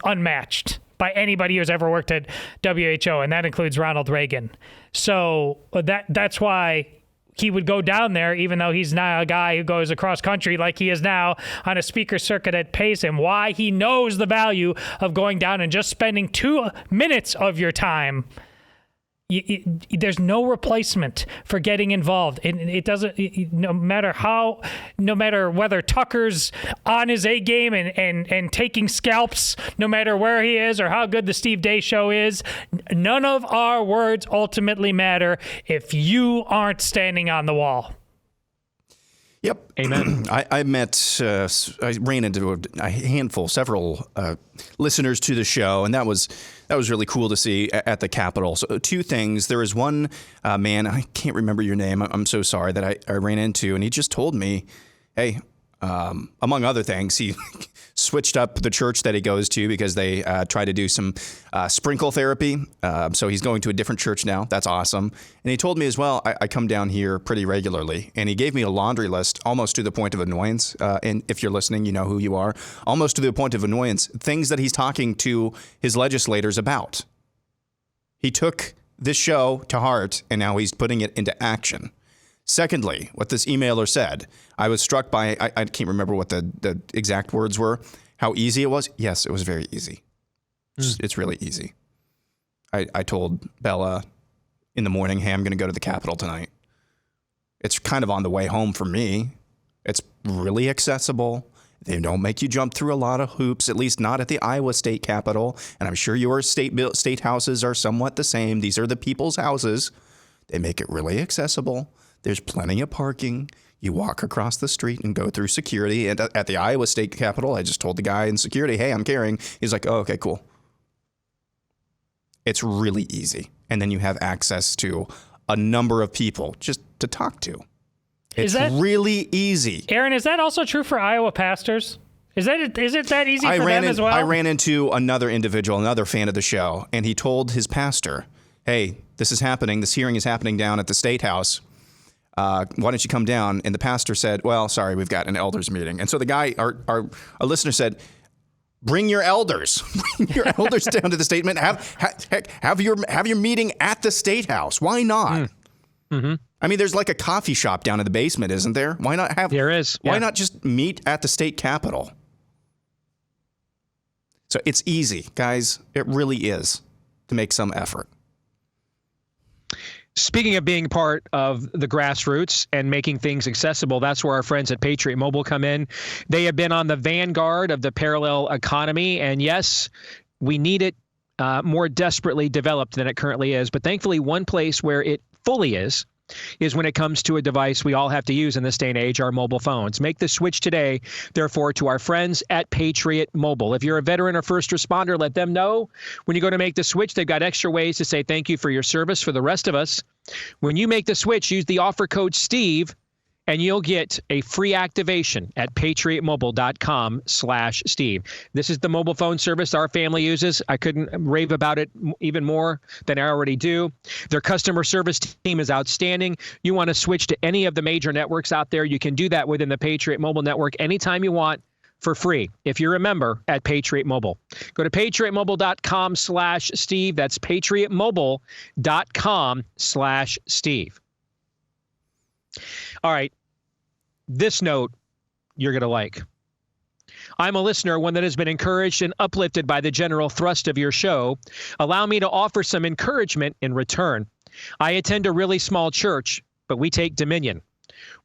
unmatched by anybody who's ever worked at WHO, and that includes Ronald Reagan. So that's why he would go down there, even though he's not a guy who goes across country like he is now on a speaker circuit that pays him. Why he knows the value of going down and just spending 2 minutes of your time. There's no replacement for getting involved. It doesn't, no matter whether Tucker's on his A game and taking scalps, no matter where he is or how good the Steve Deace Show is, none of our words ultimately matter if you aren't standing on the wall. Yep. Amen. I ran into a handful, several listeners to the show, and that was really cool to see at the Capitol. So 2 things. There is one man, I can't remember your name, I'm so sorry, that I ran into, and he just told me, hey, among other things, he switched up the church that he goes to because they try to do some sprinkle therapy. So he's going to a different church now. That's awesome. And he told me as well, I come down here pretty regularly. And he gave me a laundry list almost to the point of annoyance. And if you're listening, you know who you are. Almost to the point of annoyance. Things that he's talking to his legislators about. He took this show to heart, and now he's putting it into action. Secondly, what this emailer said, I was struck by, I can't remember what the exact words were, how easy it was. Yes, it was very easy. It's really easy. I told Bella in the morning, hey, I'm going to go to the Capitol tonight. It's kind of on the way home for me. It's really accessible. They don't make you jump through a lot of hoops, at least not at the Iowa State Capitol. And I'm sure your state houses are somewhat the same. These are the people's houses. They make it really accessible. There's plenty of parking. You walk across the street and go through security. And at the Iowa State Capitol, I just told the guy in security, hey, I'm carrying. He's like, oh, okay, cool. It's really easy. And then you have access to a number of people just to talk to. It's really easy. Aaron, is that also true for Iowa pastors? Is it that easy for them as well? I ran into another individual, another fan of the show, and he told his pastor, hey, this is happening. This hearing is happening down at the State House. Why don't you come down? And the pastor said, well, sorry, we've got an elders meeting. And so the guy, our listener said, bring your elders. Bring your elders down to the statement. Have your meeting at the State House. Why not? Mm-hmm. I mean, there's like a coffee shop down in the basement, isn't there? Why not have? There is. Why Yeah. not just meet at the state capitol? So it's easy, guys. It really is to make some effort. Speaking of being part of the grassroots and making things accessible, that's where our friends at Patriot Mobile come in. They have been on the vanguard of the parallel economy. And yes, we need it more desperately developed than it currently is. But thankfully, one place where it fully is when it comes to a device we all have to use in this day and age, our mobile phones. Make the switch today, therefore, to our friends at Patriot Mobile. If you're a veteran or first responder, let them know. When you go to make the switch, they've got extra ways to say thank you for your service. For the rest of us, when you make the switch, use the offer code STEVE, and you'll get a free activation at patriotmobile.com/Steve. This is the mobile phone service our family uses. I couldn't rave about it even more than I already do. Their customer service team is outstanding. You want to switch to any of the major networks out there, you can do that within the Patriot Mobile network anytime you want for free if you're a member at Patriot Mobile. Go to patriotmobile.com/Steve. That's patriotmobile.com/Steve. All right, this note you're going to like. I'm a listener, one that has been encouraged and uplifted by the general thrust of your show. Allow me to offer some encouragement in return. I attend a really small church, but we take dominion.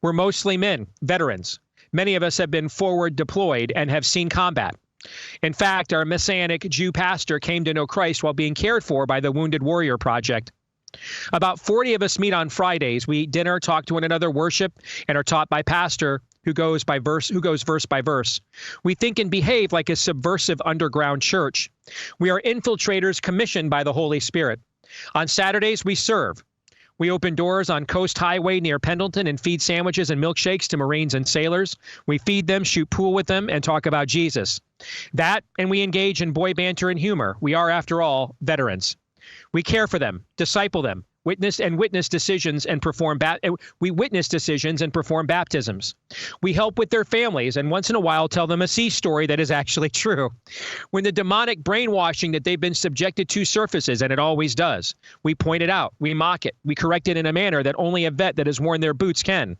We're mostly men, veterans. Many of us have been forward deployed and have seen combat. In fact, our Messianic Jew pastor came to know Christ while being cared for by the Wounded Warrior Project. About 40 of us meet on Fridays. We eat dinner, talk to one another, worship, and are taught by pastor who goes verse by verse. We think and behave like a subversive underground church. We are infiltrators commissioned by the Holy Spirit. On Saturdays, we serve. We open doors on Coast Highway near Pendleton and feed sandwiches and milkshakes to Marines and sailors. We feed them, shoot pool with them, and talk about Jesus. That, and we engage in boy banter and humor. We are, after all, veterans. We care for them, disciple them, witness decisions and perform baptisms. We help with their families and once in a while tell them a sea story that is actually true. When the demonic brainwashing that they've been subjected to surfaces, and it always does, we point it out, we mock it, we correct it in a manner that only a vet that has worn their boots can.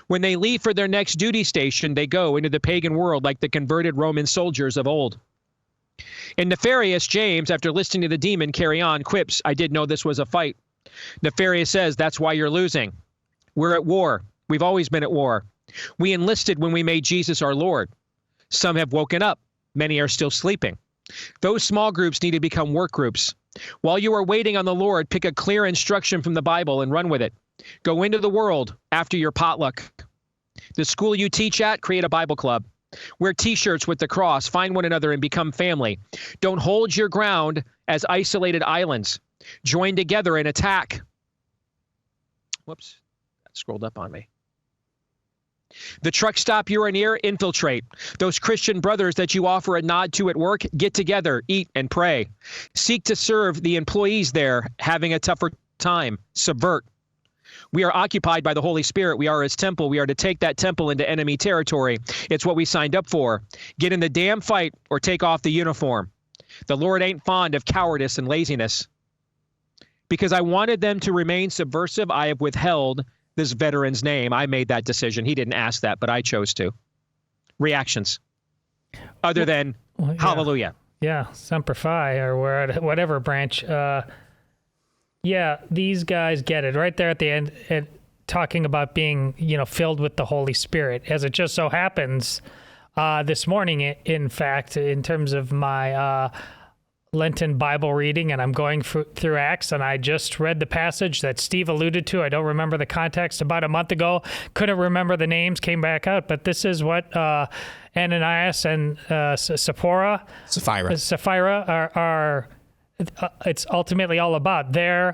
When they leave for their next duty station, they go into the pagan world like the converted Roman soldiers of old. And Nefarious James, after listening to the demon carry on, quips, I did know this was a fight. Nefarious says, that's why you're losing. We're at war. We've always been at war. We enlisted when we made Jesus our Lord. Some have woken up. Many are still sleeping. Those small groups need to become work groups. While you are waiting on the Lord, pick a clear instruction from the Bible and run with it. Go into the world after your potluck. The school you teach at, create a Bible club. Wear T-shirts with the cross, find one another and become family. Don't hold your ground as isolated islands. Join together and attack. Whoops, that scrolled up on me. The truck stop you're near, infiltrate. Those Christian brothers that you offer a nod to at work, get together, eat and pray. Seek to serve the employees there having a tougher time. Subvert. We are occupied by the Holy Spirit. We are his temple. We are to take that temple into enemy territory. It's what we signed up for. Get in the damn fight or take off the uniform. The Lord ain't fond of cowardice and laziness. Because I wanted them to remain subversive, I have withheld this veteran's name. I made that decision. He didn't ask that, but I chose to. Reactions. Other than hallelujah. Yeah, Semper Fi or whatever branch. Yeah, these guys get it right there at the end, talking about being, filled with the Holy Spirit. As it just so happens, this morning, in fact, in terms of my Lenten Bible reading, and I'm going through Acts, and I just read the passage that Steve alluded to. I don't remember the context about a month ago. Couldn't remember the names, came back out, but this is what Ananias and Sapphira are it's ultimately all about. They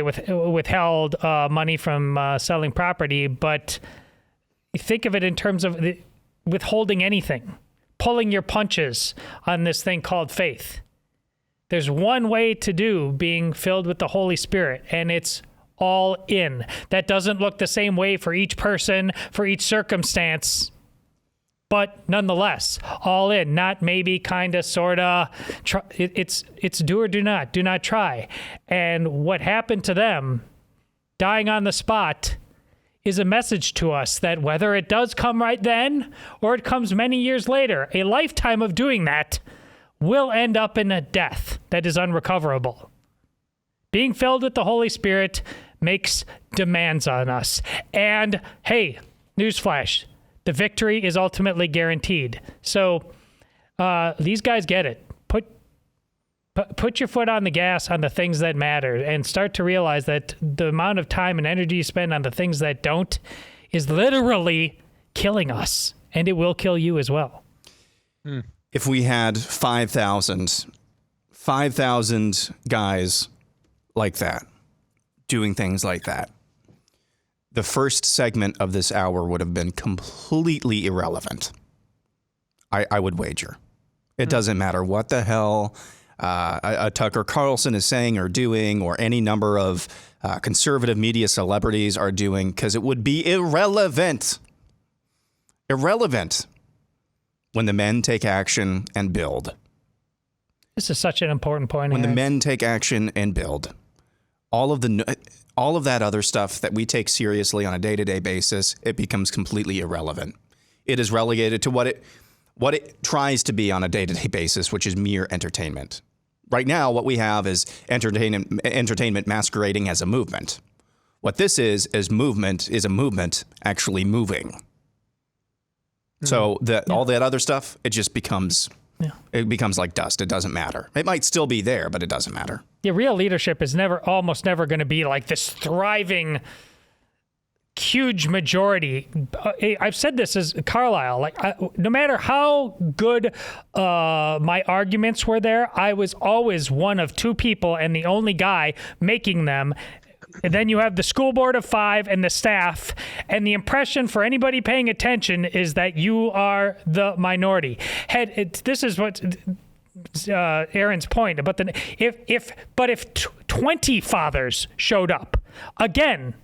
withheld money from selling property, but think of it in terms of withholding anything, pulling your punches on this thing called faith. There's one way to do being filled with the Holy Spirit, and it's all in. That doesn't look the same way for each person, for each circumstance, but nonetheless, all in, not maybe, kind of, sort of. It's do or do not try. And what happened to them dying on the spot is a message to us that whether it does come right then or it comes many years later, a lifetime of doing that will end up in a death that is unrecoverable. Being filled with the Holy Spirit makes demands on us. And hey, newsflash, the victory is ultimately guaranteed. So these guys get it. Put your foot on the gas on the things that matter and start to realize that the amount of time and energy you spend on the things that don't is literally killing us, and it will kill you as well. If we had 5,000 guys like that, doing things like that, the first segment of this hour would have been completely irrelevant. I would wager. It doesn't matter what the hell Tucker Carlson is saying or doing, or any number of conservative media celebrities are doing, because it would be irrelevant. Irrelevant when the men take action and build. This is such an important point. When the men take action and build, all of that other stuff that we take seriously on a day-to-day basis, it becomes completely irrelevant. It is relegated to what it tries to be on a day-to-day basis, which is mere entertainment. Right now, what we have is entertainment masquerading as a movement. What this is a movement actually moving. So all that other stuff, it just becomes like dust. It doesn't matter. It might still be there, but it doesn't matter. Yeah, real leadership is almost never going to be like this thriving, huge majority. I've said this as Carlisle, no matter how good my arguments were there, I was always one of two people and the only guy making them. And then you have the school board of 5 and the staff, and the impression for anybody paying attention is that you are the minority. This is what Aaron's point about if 20 fathers showed up again,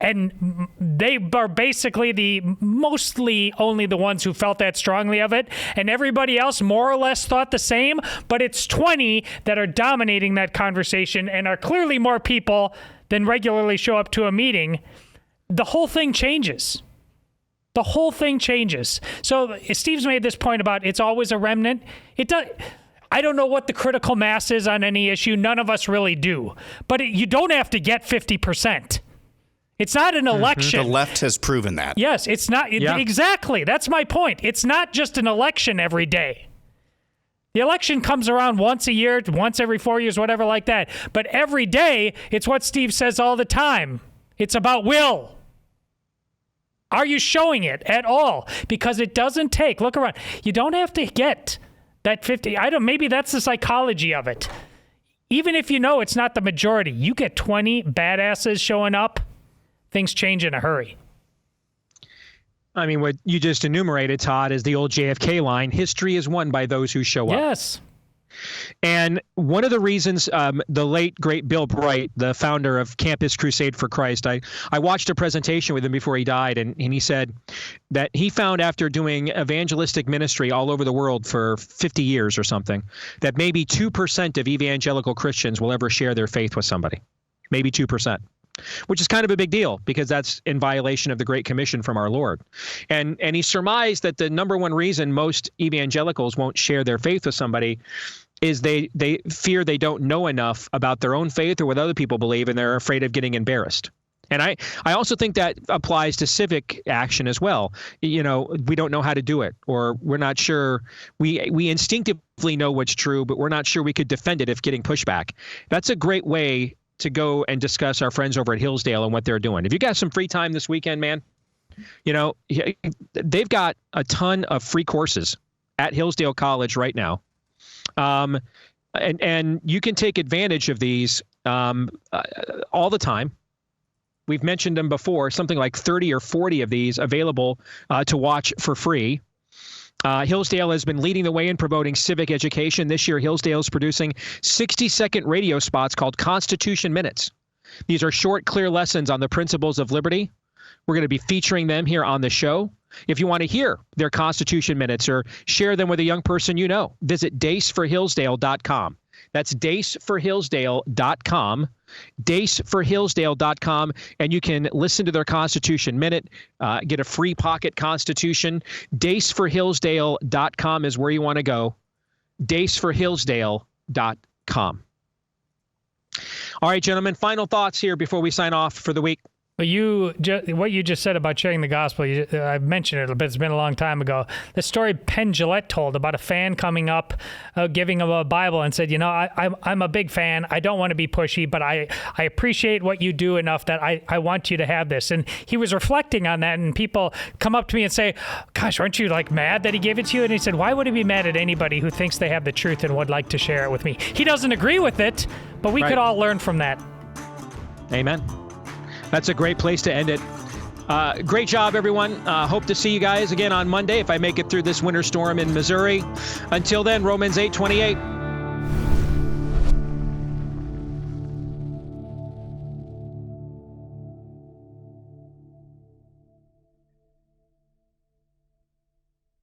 and they are basically mostly only the ones who felt that strongly of it, and everybody else more or less thought the same, but it's 20 that are dominating that conversation and are clearly more people than regularly show up to a meeting, the whole thing changes. The whole thing changes. So Steve's made this point about it's always a remnant. It does. I don't know what the critical mass is on any issue. None of us really do. But you don't have to get 50%. It's not an election. The left has proven that. Yes, it's not. Exactly. That's my point. It's not just an election every day. The election comes around once a year, once every 4 years, whatever like that. But every day, it's what Steve says all the time. It's about will. Are you showing it at all? Because it doesn't take. Look around. You don't have to get that 50. Maybe that's the psychology of it. Even if you know it's not the majority, you get 20 badasses showing up, things change in a hurry. I mean, what you just enumerated, Todd, is the old JFK line, history is won by those who show up. Yes. And one of the reasons the late, great Bill Bright, the founder of Campus Crusade for Christ, I watched a presentation with him before he died, and he said that he found after doing evangelistic ministry all over the world for 50 years or something, that maybe 2% of evangelical Christians will ever share their faith with somebody. Maybe 2%. Which is kind of a big deal because that's in violation of the Great Commission from our Lord. And he surmised that the number one reason most evangelicals won't share their faith with somebody is they fear they don't know enough about their own faith or what other people believe, and they're afraid of getting embarrassed. And I also think that applies to civic action as well. You know, we don't know how to do it, or we're not sure. We instinctively know what's true, but we're not sure we could defend it if getting pushback. That's a great way to go and discuss our friends over at Hillsdale and what they're doing. If you got some free time this weekend, man, you know, they've got a ton of free courses at Hillsdale College right now. And you can take advantage of these all the time. We've mentioned them before, something like 30 or 40 of these available to watch for free. Hillsdale has been leading the way in promoting civic education. This year, Hillsdale is producing 60-second radio spots called Constitution Minutes. These are short, clear lessons on the principles of liberty. We're going to be featuring them here on the show. If you want to hear their Constitution Minutes or share them with a young person you know, visit DaceForHillsdale.com. That's daceforhillsdale.com. daceforhillsdale.com, and you can listen to their Constitution Minute, get a free pocket Constitution. daceforhillsdale.com is where you want to go. daceforhillsdale.com. All right, gentlemen, final thoughts here before we sign off for the week. What you just said about sharing the gospel, I mentioned it, but it's been a long time ago. The story Penn Jillette told about a fan coming up, giving him a Bible and said, I'm a big fan. I don't want to be pushy, but I appreciate what you do enough that I want you to have this. And he was reflecting on that, and people come up to me and say, gosh, aren't you mad that he gave it to you? And he said, why would he be mad at anybody who thinks they have the truth and would like to share it with me? He doesn't agree with it, but we could all learn from that. Amen. That's a great place to end it. Great job, everyone. Hope to see you guys again on Monday if I make it through this winter storm in Missouri. Until then, Romans 8:28.